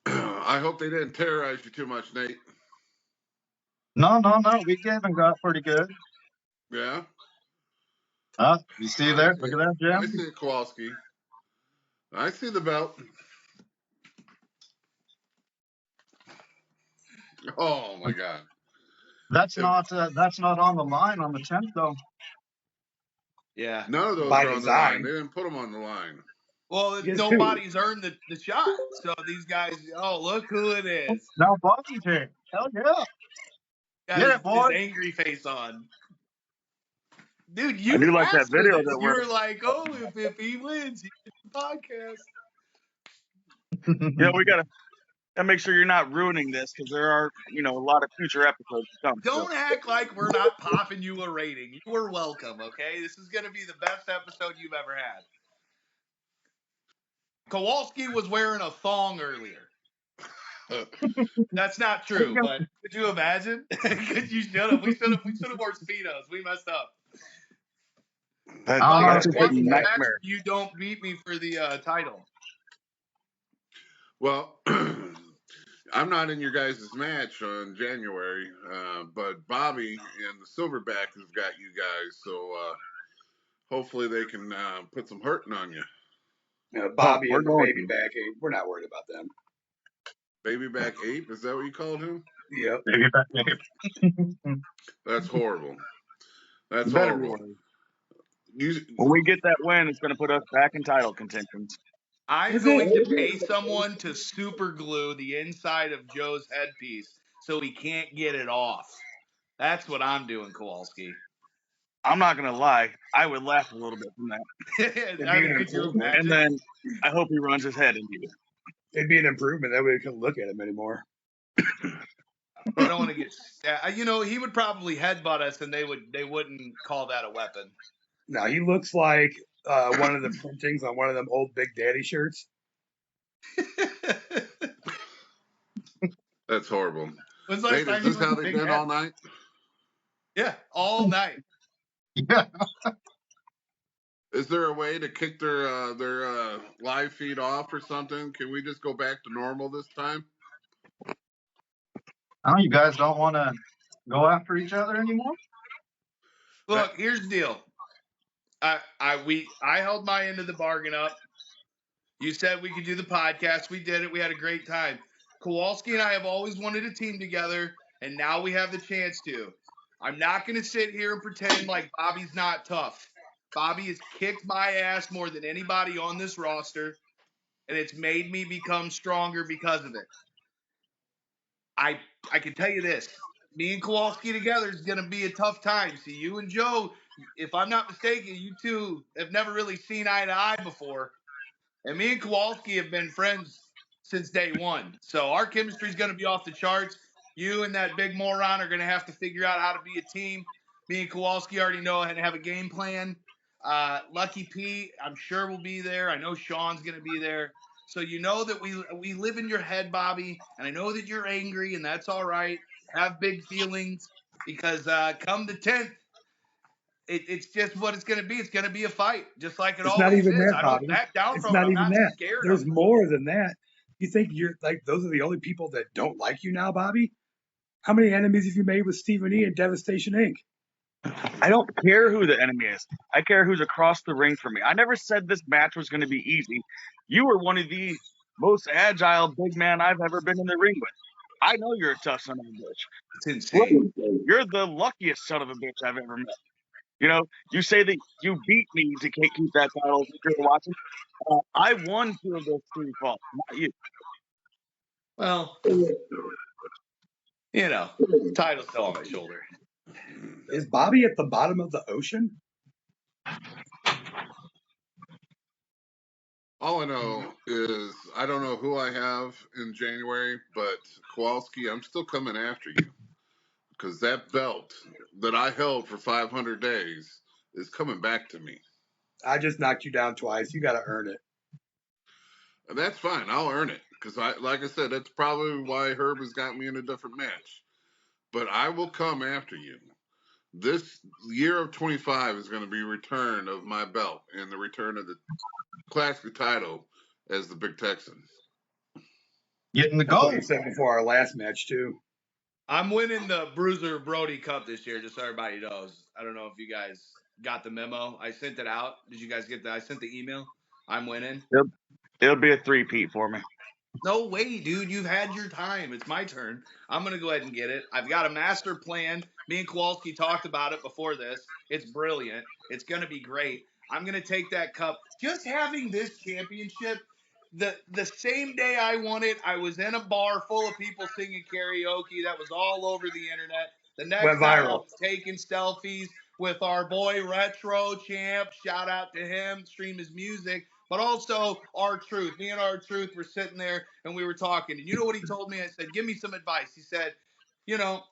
I hope they didn't terrorize you too much, Nate. No, no, no. We gave and got pretty good. Yeah? You see I there? see Look it. at that, I Jim. see it, Kowalski. I see the belt. Oh, my God. That's not on the line on the 10th though. Yeah. None of those By are on the design. line. They didn't put them on the line. Well, Yes, nobody's earned the shot. So these guys, oh, look who it is. Now Bobby J. Hell yeah. Got Get his, it, boy. his angry face on. Dude, I you do like that asked for video this. that You we're. were like, oh, if he wins, he gets the podcast. We gotta make sure you're not ruining this because there are a lot of future episodes to come. Don't act like we're not popping you a rating. You were welcome, okay? This is going to be the best episode you've ever had. Kowalski was wearing a thong earlier. That's not true, but could you imagine? We should have worn Speedos. We messed up. That's Fox, a watch the match nightmare. if you don't beat me for the title. Well, I'm not in your guys' match on January, but Bobby and the Silverback has got you guys, so hopefully they can put some hurting on you. Bobby we're and the going baby back eight. We're not worried about them. Baby Back 8, is that what you called him? Yep. That's horrible. That's You better be horrible. worried. When we get that win, it's going to put us back in title contentions. I'm going to pay someone to super glue the inside of Joe's headpiece so he can't get it off. That's what I'm doing, Kowalski. I'm not going to lie. I would laugh a little bit from that. I mean, could you imagine? And then I hope he runs his head into you. It'd be an improvement. That way we couldn't look at him anymore. I don't want to get he would probably headbutt us and they wouldn't call that a weapon. No, he looks like one of the printings on one of them old Big Daddy shirts. That's horrible. When's Nate, is this how they've been all night? Yeah, all night. Yeah. Is there a way to kick their live feed off or something? Can we just go back to normal this time? Oh, you guys don't want to go after each other anymore? Look, here's the deal. I held my end of the bargain up. You said we could do the podcast. We did it. We had a great time. Kowalski and I have always wanted a team together, and now we have the chance to. I'm not going to sit here and pretend like Bobby's not tough. Bobby has kicked my ass more than anybody on this roster, and it's made me become stronger because of it. I can tell you this. Me and Kowalski together is going to be a tough time. See, you and Joe, if I'm not mistaken, you two have never really seen eye to eye before. And me and Kowalski have been friends since day one. So our chemistry is going to be off the charts. You and that big moron are going to have to figure out how to be a team. Me and Kowalski already know how to have a game plan. Lucky Pete, I'm sure will be there. I know Sean's going to be there. So you know that we live in your head, Bobby, and I know that you're angry, and that's all right. Have big feelings because come the 10th, it's just what it's going to be. It's going to be a fight, just like it It's always not even is. that, I Bobby. don't back down It's from it. not I'm even not that. scared There's of it. more than that. You think you're like those are the only people that don't like you now, Bobby? How many enemies have you made with Stephen E. and Devastation Inc.? I don't care who the enemy is. I care who's across the ring from me. I never said this match was going to be easy. You were one of the most agile big man I've ever been in the ring with. I know you're a tough son of a bitch. It's insane. You're the luckiest son of a bitch I've ever met. You say that you beat me to keep that title if you're watching. I won 2 of those 3 falls, not you. Well, title's still on my shoulder. Is Bobby at the bottom of the ocean? All I know is I don't know who I have in January, but Kowalski, I'm still coming after you because that belt that I held for 500 days is coming back to me. I just knocked you down twice. You got to earn it. And that's fine. I'll earn it because, like I said, that's probably why Herb has got me in a different match. But I will come after you. This year of 25 is going to be return of my belt and the return of the classic title as the Big Texan. Getting the That's what goal. you said before our last match too. I'm winning the Bruiser Brody Cup this year, just so everybody knows. I don't know if you guys got the memo. I sent it out. Did you guys get that? I sent the email. I'm winning. It'll be a 3-peat for me. No way, dude. You've had your time. It's my turn. I'm going to go ahead and get it. I've got a master plan. Me and Kowalski talked about it before this. It's brilliant. It's going to be great. I'm going to take that cup. Just having this championship, the same day I won it, I was in a bar full of people singing karaoke. That was all over the internet. The next Went night, I viral. was taking selfies with our boy Retro Champ. Shout out to him. Stream his music. But also R-Truth. Me and R-Truth were sitting there and we were talking. And you know what he told me? I said, give me some advice. He said, you know,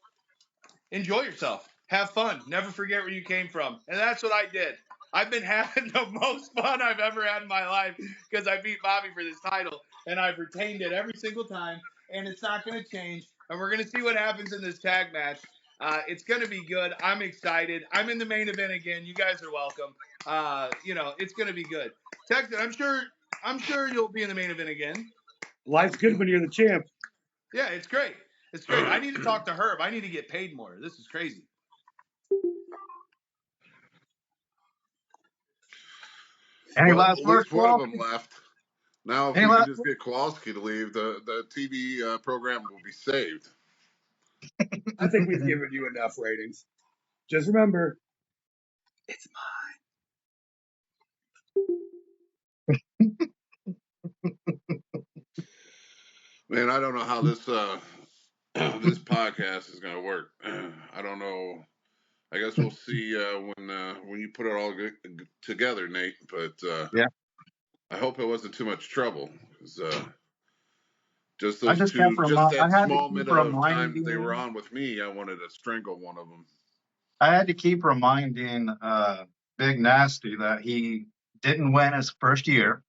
enjoy yourself. Have fun. Never forget where you came from. And that's what I did. I've been having the most fun I've ever had in my life because I beat Bobby for this title. And I've retained it every single time. And it's not going to change. And we're going to see what happens in this tag match. It's going to be good. I'm excited. I'm in the main event again. You guys are welcome. It's going to be good. Texan, I'm sure you'll be in the main event again. Life's good when you're the champ. Yeah, it's great. It's great. I need to talk to Herb. I need to get paid more. This is crazy. Any Well, last at words, least one of them Kowalski? left. Now, if Any we could last just words? get Kowalski to leave, the TV program will be saved. I think we've given you enough ratings. Just remember, it's Man, I don't know how this this podcast is going to work. I don't know. I guess we'll see when you put it all together, Nate. But Yeah. I hope it wasn't too much trouble. 'Cause, just I those just kept two, just I that had to small keep minute of time that they were reminding. on with me, I wanted to strangle one of them. I had to keep reminding Big Nasty that he didn't win his first year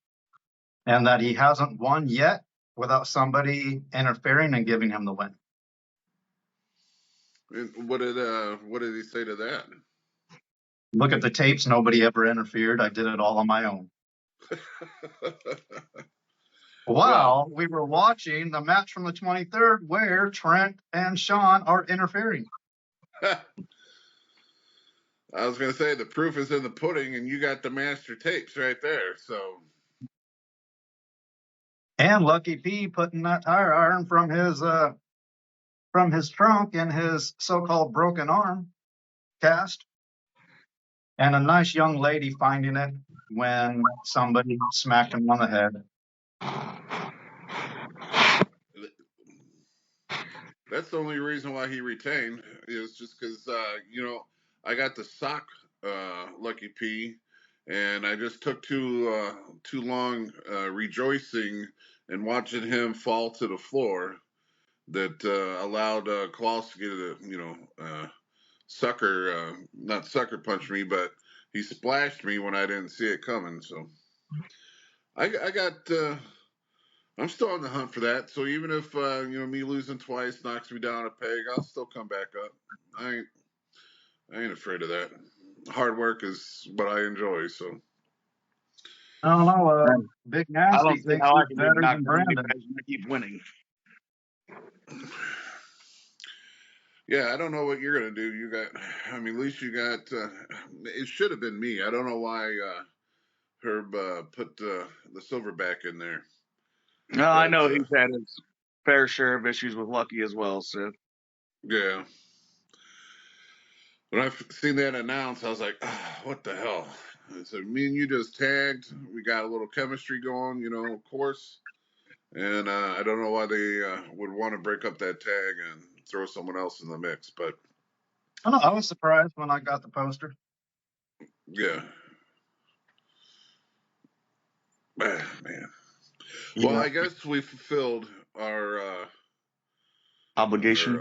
and that he hasn't won yet without somebody interfering and giving him the win. And what did he say to that? Look at the tapes. Nobody ever interfered. I did it all on my own. Well, While we were watching the match from the 23rd where Trent and Sean are interfering. I was going to say the proof is in the pudding, and you got the master tapes right there. So, And Lucky P putting that tire iron from his trunk in his so-called broken arm cast. And a nice young lady finding it when somebody smacked him on the head. that's the only reason why he retained is just because I got the sock Lucky P, and I just took too long rejoicing and watching him fall to the floor that allowed Kowalski to not sucker punch me, but he splashed me when I didn't see it coming. So I got. I'm still on the hunt for that. So even if me losing twice knocks me down a peg, I'll still come back up. I ain't afraid of that. Hard work is what I enjoy. So I don't know. Big I Nasty don't see thinks how I he's can be better than knocked down any Brandon. pegs and I keep winning. yeah, I don't know what you're gonna do. You got. I mean, at least you got. It should have been me. I don't know why Herb put the silverback in there. No, I But know he's had his fair share of issues with Lucky as well. So yeah. When I seen that announced, I was like, what the hell? So me and you just tagged. We got a little chemistry going, of course. And I don't know why they would want to break up that tag and throw someone else in the mix. But I don't know. I was surprised when I got the poster. yeah. Man. yeah. Well, I guess we fulfilled our Obligation.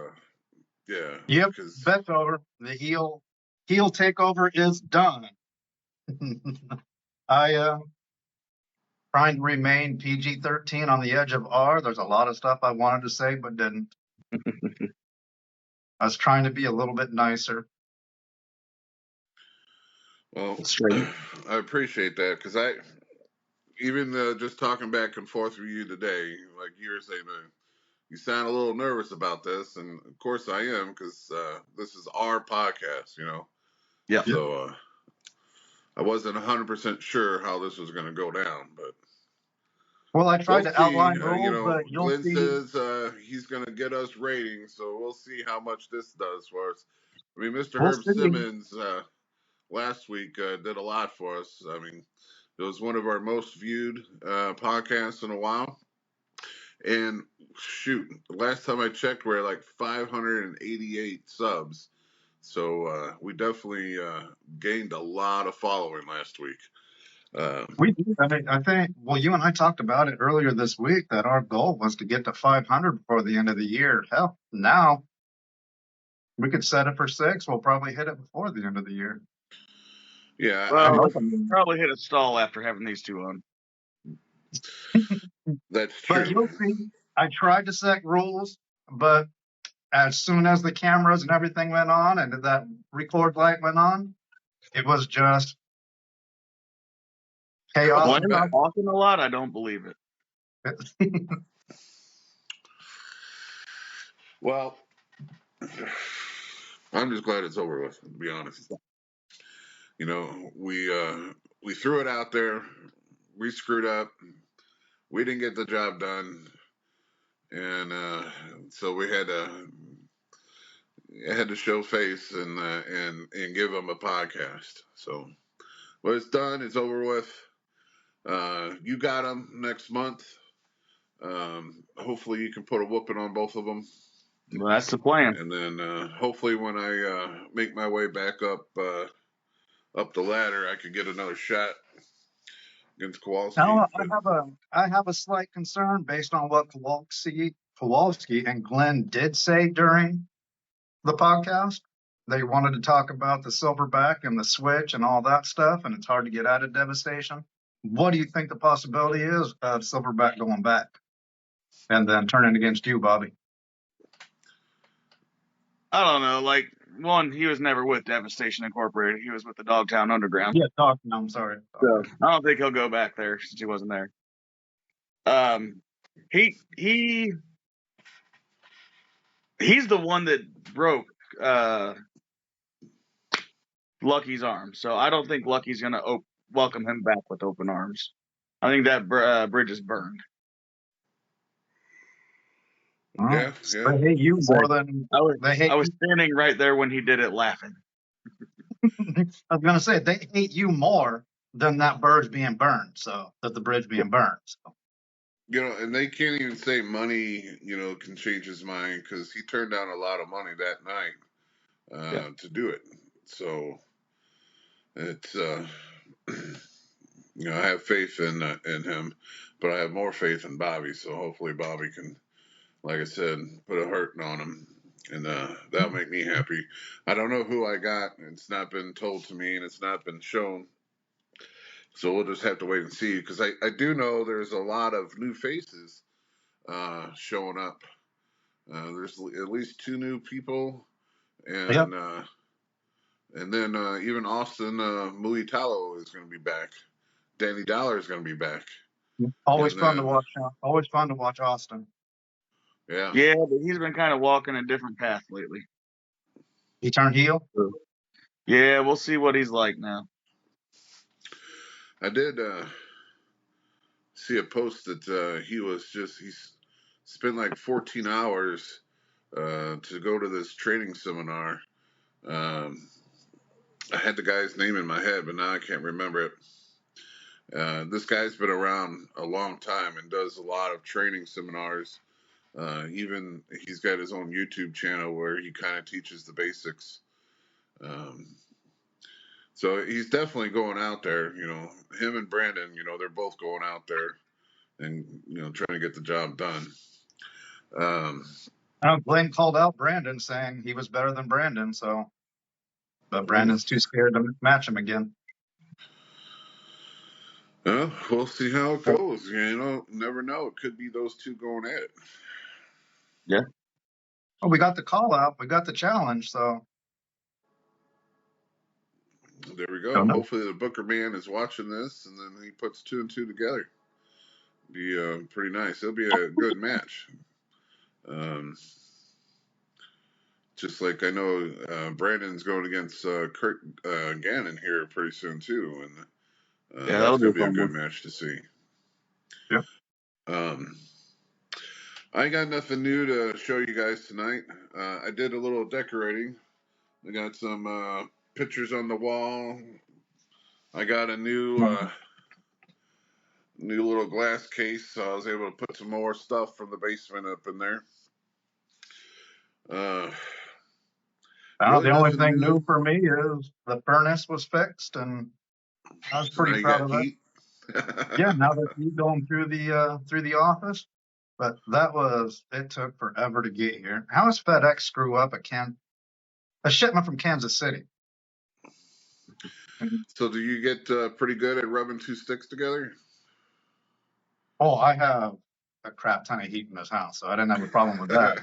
yeah. Yep, Because bet's over. The heel takeover is done. I trying to remain PG-13 on the edge of R. There's a lot of stuff I wanted to say but didn't. I was trying to be a little bit nicer. well, Straight. I appreciate that because I even just talking back and forth with you today, like you were saying, you sound a little nervous about this, and of course I am because this is our podcast. Yeah. So I wasn't 100% sure how this was going to go down, but Well, I tried We'll to see. outline rules, but you'll Glenn see. says he's going to get us ratings, so we'll see how much this does for us. I mean, Mr. We'll Herb see. Simmons last week did a lot for us. I mean, it was one of our most viewed podcasts in a while. And shoot, the last time I checked, we are like 588 subs. So we definitely gained a lot of following last week. We do. I think, well, you and I talked about it earlier this week that our goal was to get to 500 before the end of the year. Hell, now we could set it for 6. We'll probably hit it before the end of the year. Yeah, Well, I'm hoping. probably hit a stall after having these two on. that's But true. you'll see. I tried to set rules, but as soon as the cameras and everything went on and that record light went on, it was just chaos When and I'm bad. talking a lot, I don't believe it. Well, I'm just glad it's over with, to be honest. We threw it out there. We screwed up. We didn't get the job done, and so we had to show face and give them a podcast. So, well, it's done. It's over with. You got them next month. Hopefully, you can put a whooping on both of them. Well, that's the plan. And then hopefully, when I make my way back up the ladder, I could get another shot against Kowalski. Now But I have a slight concern based on what Kowalski and Glenn did say during the podcast. They wanted to talk about the silverback and the switch and all that stuff, and it's hard to get out of Devastation. What do you think the possibility is of silverback going back and then turning against you, Bobby? I don't know. Like, one, he was never with Devastation Incorporated. He was with the Dogtown Underground. Yeah, no, I'm sorry. So I don't think he'll go back there since he wasn't there. He's the one that broke Lucky's arm. So I don't think Lucky's gonna welcome him back with open arms. I think that bridge is burned. yeah. They hate you more than they hate. I was standing right there when he did it, laughing. I was going to say they hate you more than that bridge being burned. So that the bridge being burned. So. And they can't even say money, can change his mind because he turned down a lot of money that night to do it. So it's, I have faith in him, but I have more faith in Bobby. So hopefully Bobby can, like I said, put a hurting on him, and that'll make me happy. I don't know who I got. It's not been told to me, and it's not been shown. So we'll just have to wait and see, because I do know there's a lot of new faces showing up. There's at least 2 new people, and then even Austin Muitalo is going to be back. Danny Dollar is going to be back. Always fun to watch. Always fun to watch Austin. Yeah. Yeah, but he's been kind of walking a different path lately. He turned heel? Yeah, we'll see what he's like now. I did see a post that he's spent like 14 hours to go to this training seminar. I had the guy's name in my head, but now I can't remember it. This guy's been around a long time and does a lot of training seminars. Even he's got his own YouTube channel where he kind of teaches the basics. So he's definitely going out there. Him and Brandon, they're both going out there and trying to get the job done. Glenn called out Brandon saying he was better than Brandon, but Brandon's too scared to match him again. We'll see how it goes. Never know. It could be those two going at it. Yeah. Well, we got the call out. We got the challenge, so. There we go. Hopefully the Booker man is watching this, and then he puts 2 and 2 together. Be pretty nice. It'll be a good match. Just like I know Brandon's going against Kurt Gannon here pretty soon too, and that's going to be a good match to see. Yeah. Um, I got nothing new to show you guys tonight. I did a little decorating. I got some pictures on the wall. I got a new little glass case, so I was able to put some more stuff from the basement up in there. The Really only nothing thing new. new for me is the furnace was fixed, and I was So now pretty you proud got of that. heat. Yeah, now that he's going through the office, but it took forever to get here. How does FedEx screw up a shipment from Kansas City? So do you get pretty good at rubbing two sticks together? Oh, I have a crap ton of heat in this house, so I didn't have a problem with that.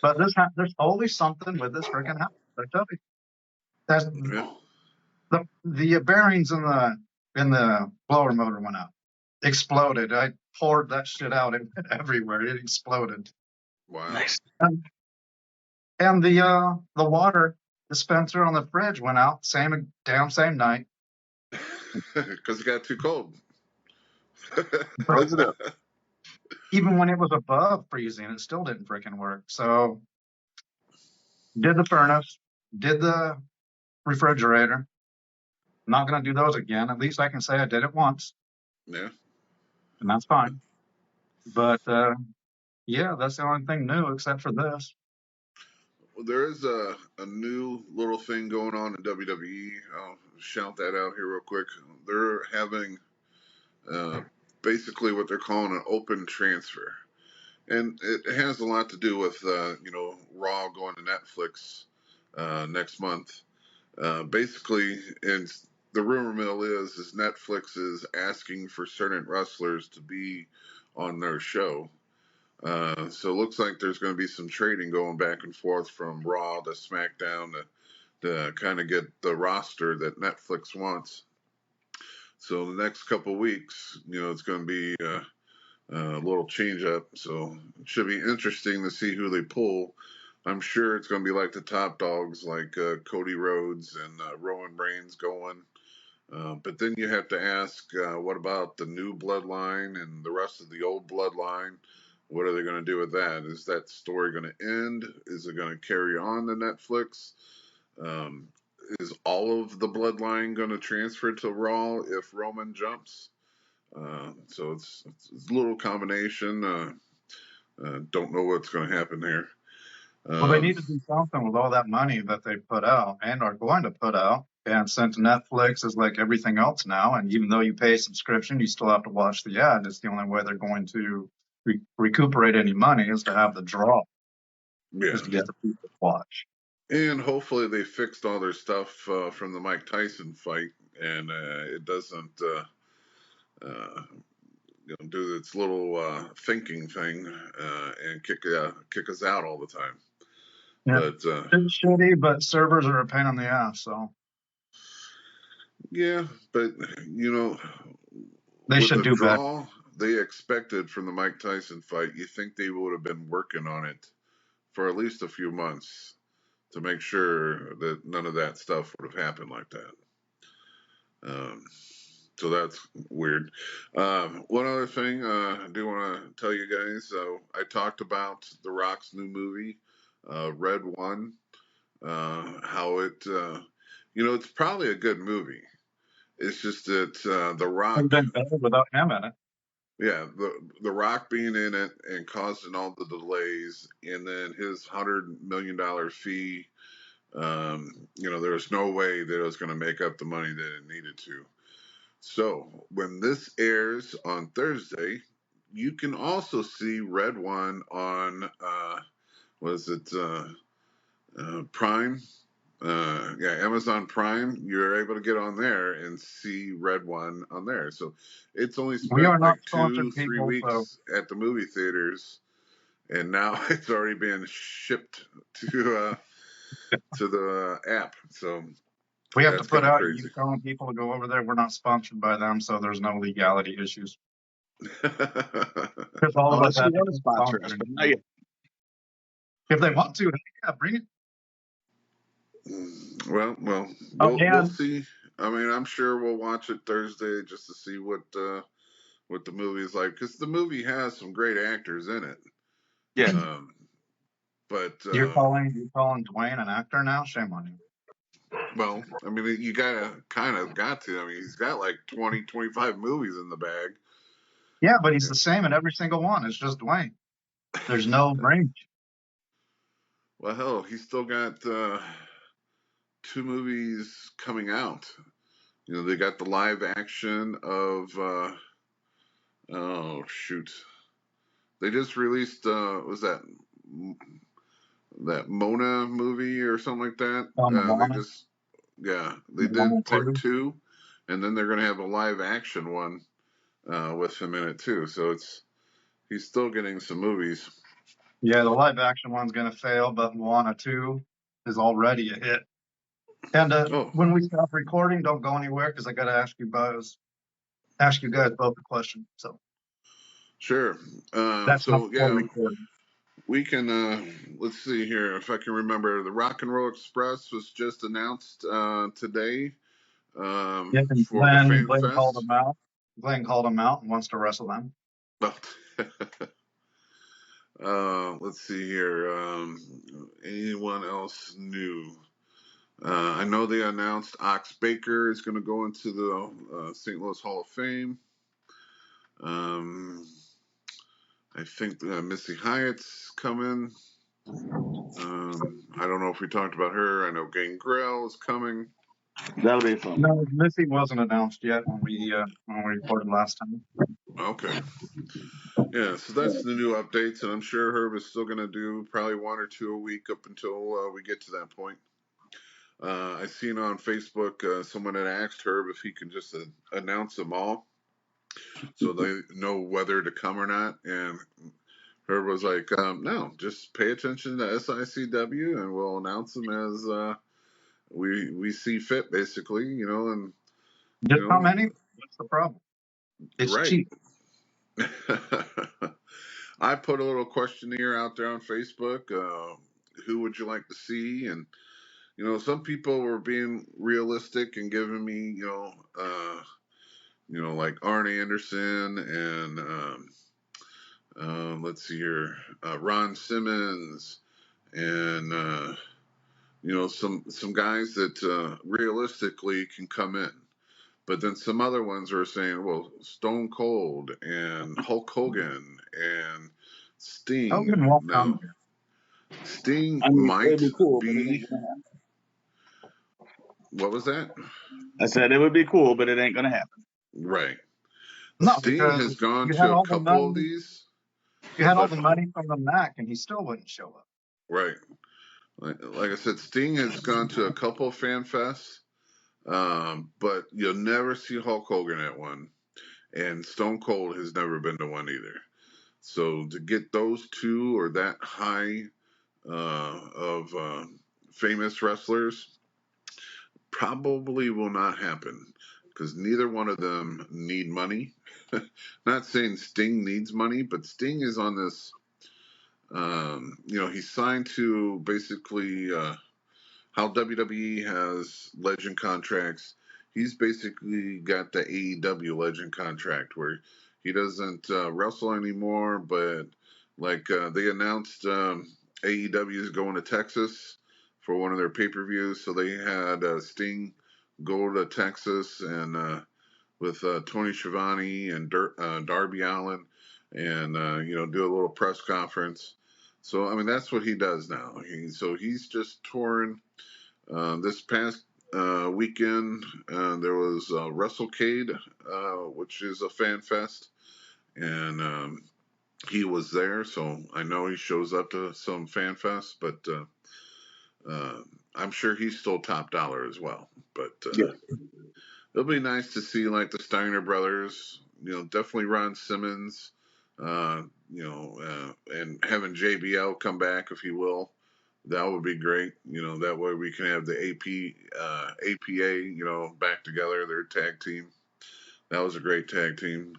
But there's always something with this freaking house. I tell you, that's Yeah. the bearings in the blower motor went out, exploded. I poured that shit out. It went everywhere. It exploded. Wow. Nice. And the water dispenser on the fridge went out same night. Because it got too cold. Froze it up. Even when it was above freezing, it still didn't freaking work. So did the furnace, did the refrigerator. Not going to do those again. At least I can say I did it once, Yeah. and that's fine. But yeah, that's the only thing new except for this. Well, there is a new little thing going on in WWE. I'll shout that out here real quick. They're having basically what they're calling an open transfer. And it has a lot to do with, Raw going to Netflix next month. Basically, and the rumor mill is Netflix is asking for certain wrestlers to be on their show. So it looks like there's going to be some trading going back and forth from Raw to SmackDown to kind of get the roster that Netflix wants. So the next couple weeks, it's going to be a little change up. So it should be interesting to see who they pull. I'm sure it's going to be like the top dogs, like Cody Rhodes and Roman Reigns going. But then you have to ask, what about the new bloodline and the rest of the old bloodline? What are they going to do with that? Is that story going to end? Is it going to carry on to Netflix? Um, is all of the bloodline going to transfer to Raw if Roman jumps? So it's a little combination. Don't know what's going to happen there. Well, they need to do something with all that money that they put out and are going to put out. And since Netflix is like everything else now, and even though you pay a subscription, you still have to watch the ad. It's the only way they're going to recuperate any money is to have the draw, Yeah. is to get the people to watch. And hopefully they fixed all their stuff from the Mike Tyson fight, and it doesn't do its little thinking thing and kick us out all the time. Yeah, But it's shitty, but servers are a pain in the ass. So yeah, but they with should the do better. draw they expected from the Mike Tyson fight, you think they would have been working on it for at least a few months to make sure that none of that stuff would have happened like that. So that's weird. One other thing I do want to tell you guys. I talked about The Rock's new movie, Red One. How it's probably a good movie. It's just that The Would have Rock, been better without him in it. yeah, the Rock being in it and causing all the delays, and then his $100 million fee. There was no way that it was going to make up the money that it needed to. So when this airs on Thursday, you can also see Red One on was it Prime? Yeah, Amazon Prime. You're able to get on there and see Red One on there. So it's only We are spent not like two, sponsored 3 people, so weeks at the movie theaters, and now it's already being shipped to the app. So we have to that's put kind of out you crazy. telling people to go over there. We're not sponsored by them, so there's no legality issues. Because all of us Unless you have want to to sponsor sponsor us, but not anything. yet. If they want to, yeah, bring it. Well, Oh, we'll and see. I mean, I'm sure we'll watch it Thursday just to see what with the movies, like, because the movie has some great actors in it. Yeah. But You're calling Dwayne an actor now? Shame on you. well, I mean, you got to. I mean, he's got like 20, 25 movies in the bag. Yeah, but he's the same in every single one. It's just Dwayne. There's no range. Well, hell, he's still got 2 movies coming out. You know, they got the live action of oh shoot, they just released was that Mona movie or something like that. Moana, They Moana did part 2. 2, and then they're gonna have a live action one with him in it too. So he's still getting some movies. Yeah, the live action one's going to fail, but Moana 2 is already a hit. And Oh, when we stop recording, don't go anywhere because I got to ask you guys both a question. So sure. that's not So before yeah, recording. we can let's see here if I can remember. The Rock and Roll Express was just announced today Yeah, and for the Fan Glenn called Fest. him out. Glenn called him out and wants to wrestle them. Let's see here. Anyone else new? I know they announced Ox Baker is going to go into the St. Louis Hall of Fame. I think Missy Hyatt's coming. I don't know if we talked about her. I know Gangrel is coming. That'll be fun. No, Missy wasn't announced yet when we recorded last time. Okay. Yeah, so that's the new updates, and I'm sure Herb is still going to do probably 1 or 2 a week up until we get to that point. I seen on Facebook someone had asked Herb if he can just announce them all so they know whether to come or not, and Herb was like, no, just pay attention to SICW and we'll announce them as we see fit, basically, you know, and Just you how know, many? What's the problem? It's right. cheap. I put a little questionnaire out there on Facebook. Who would you like to see? And you know, some people were being realistic and giving me, like Arn Anderson and let's see here, Ron Simmons, and some guys that realistically can come in. But then some other ones were saying, well, Stone Cold and Hulk Hogan and Sting. Hogan won't come Now, here. Sting I mean, it might would be cool, but it be. ain't gonna happen. What was that? I said it would be cool, but it ain't gonna happen. Right. No, Sting because has gone you had to a all the couple of money. these, You had all but the money from the Mac, and he still wouldn't show up. right. Like I said, Sting has gone to a couple of fan fests, but you'll never see Hulk Hogan at one, and Stone Cold has never been to one either. So to get those two or that high of famous wrestlers probably will not happen because neither one of them need money. Not saying Sting needs money, but Sting is on this. He's signed to basically how WWE has legend contracts. He's basically got the AEW legend contract where he doesn't wrestle anymore, but like they announced AEW is going to Texas for one of their pay-per-views, so they had Sting go to Texas and with Tony Schiavone and Darby Allin, and do a little press conference. So I mean that's what he does now. He's just touring. This past weekend, there was WrestleCade, which is a fan fest, and he was there. So I know he shows up to some fan fest, but I'm sure he's still top dollar as well. But Yeah. it'll be nice to see like the Steiner brothers. Definitely Ron Simmons. And having JBL come back if he will. That would be great. That way we can have the APA, back together, their tag team. That was a great tag team.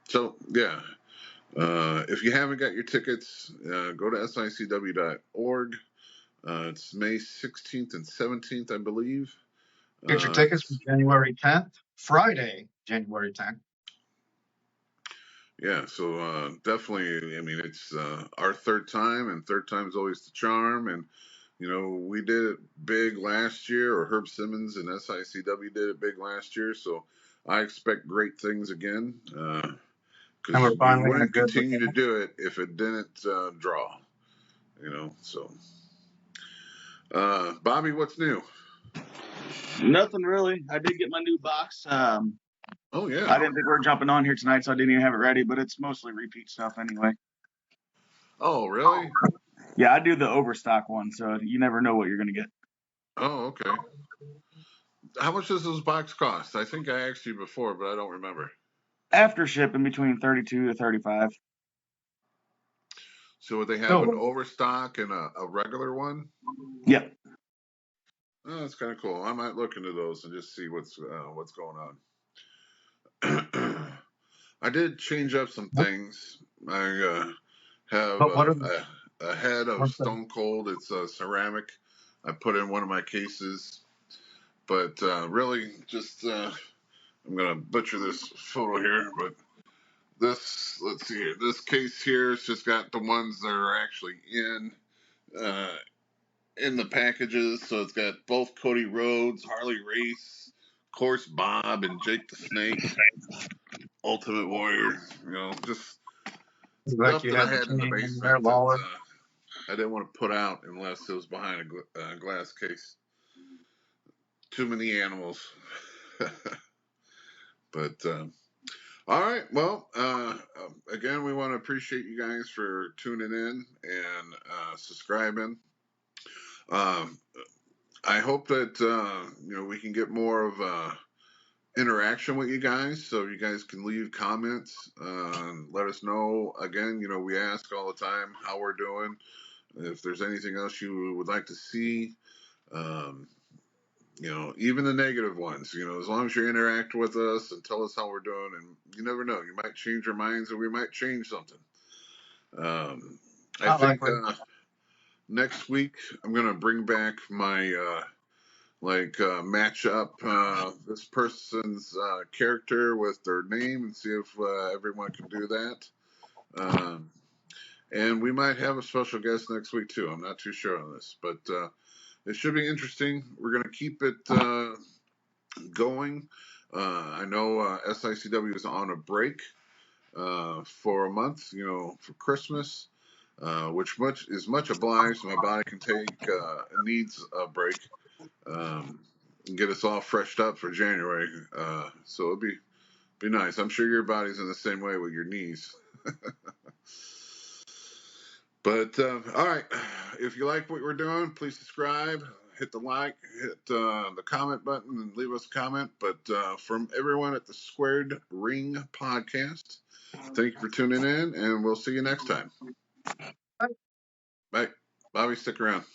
So, yeah. If you haven't got your tickets, go to sicw.org. It's May 16th and 17th, I believe. Get your tickets for January 10th, Friday, January 10th. Yeah, so definitely, I mean, it's our third time, and third time's always the charm. And, we did it big last year, or Herb Simmons and SICW did it big last year. So I expect great things again, And we're because we finally in a wouldn't good continue to location. do it if it didn't draw, So, Bobby, what's new? Nothing really. I did get my new box. Oh, yeah. I didn't think we were jumping on here tonight, so I didn't even have it ready, but it's mostly repeat stuff anyway. Oh, really? Yeah, I do the overstock one, so you never know what you're going to get. Oh, okay. How much does those box cost? I think I asked you before, but I don't remember. After shipping, between 32 to 35. So would they have an So, overstock and a regular one? Yep. Oh, that's kind of cool. I might look into those and just see what's going on. I did change up some things. I have but what are a head of what's the, Stone Cold. It's ceramic. I put in one of my cases, but really just I'm gonna butcher this photo here, but let's see here. This case here, it's just got the ones that are actually uh, in the packages. So it's got both Cody Rhodes, Harley Race, of course Bob and Jake the Snake, Ultimate Warrior. Just like stuff you that I had the had in the team in there, basement that Lawler? I didn't want to put out unless it was behind a glass case. Too many animals. But all right. Well, again, we want to appreciate you guys for tuning in and subscribing. Um, I hope that we can get more of interaction with you guys, so you guys can leave comments. Let us know. Again, we ask all the time how we're doing. If there's anything else you would like to see, um, even the negative ones. As long as you interact with us and tell us how we're doing, and you never know, you might change our minds, or we might change something. I Not think likely. next week I'm gonna bring back my match up this person's character with their name and see if everyone can do that. Um, and we might have a special guest next week too. I'm not too sure on this, but it should be interesting. We're gonna keep it going. I know SICW is on a break for a month, for Christmas, which is much obliged. My body can take needs a break, and get us all freshed up for January. So it'll be nice. I'm sure your body's in the same way with your knees. But all right, if you like what we're doing, please subscribe, hit the like, hit the comment button, and leave us a comment. But from everyone at the Squared Ring Podcast, thank you for tuning in, and we'll see you next time. Bye. Bobby, stick around.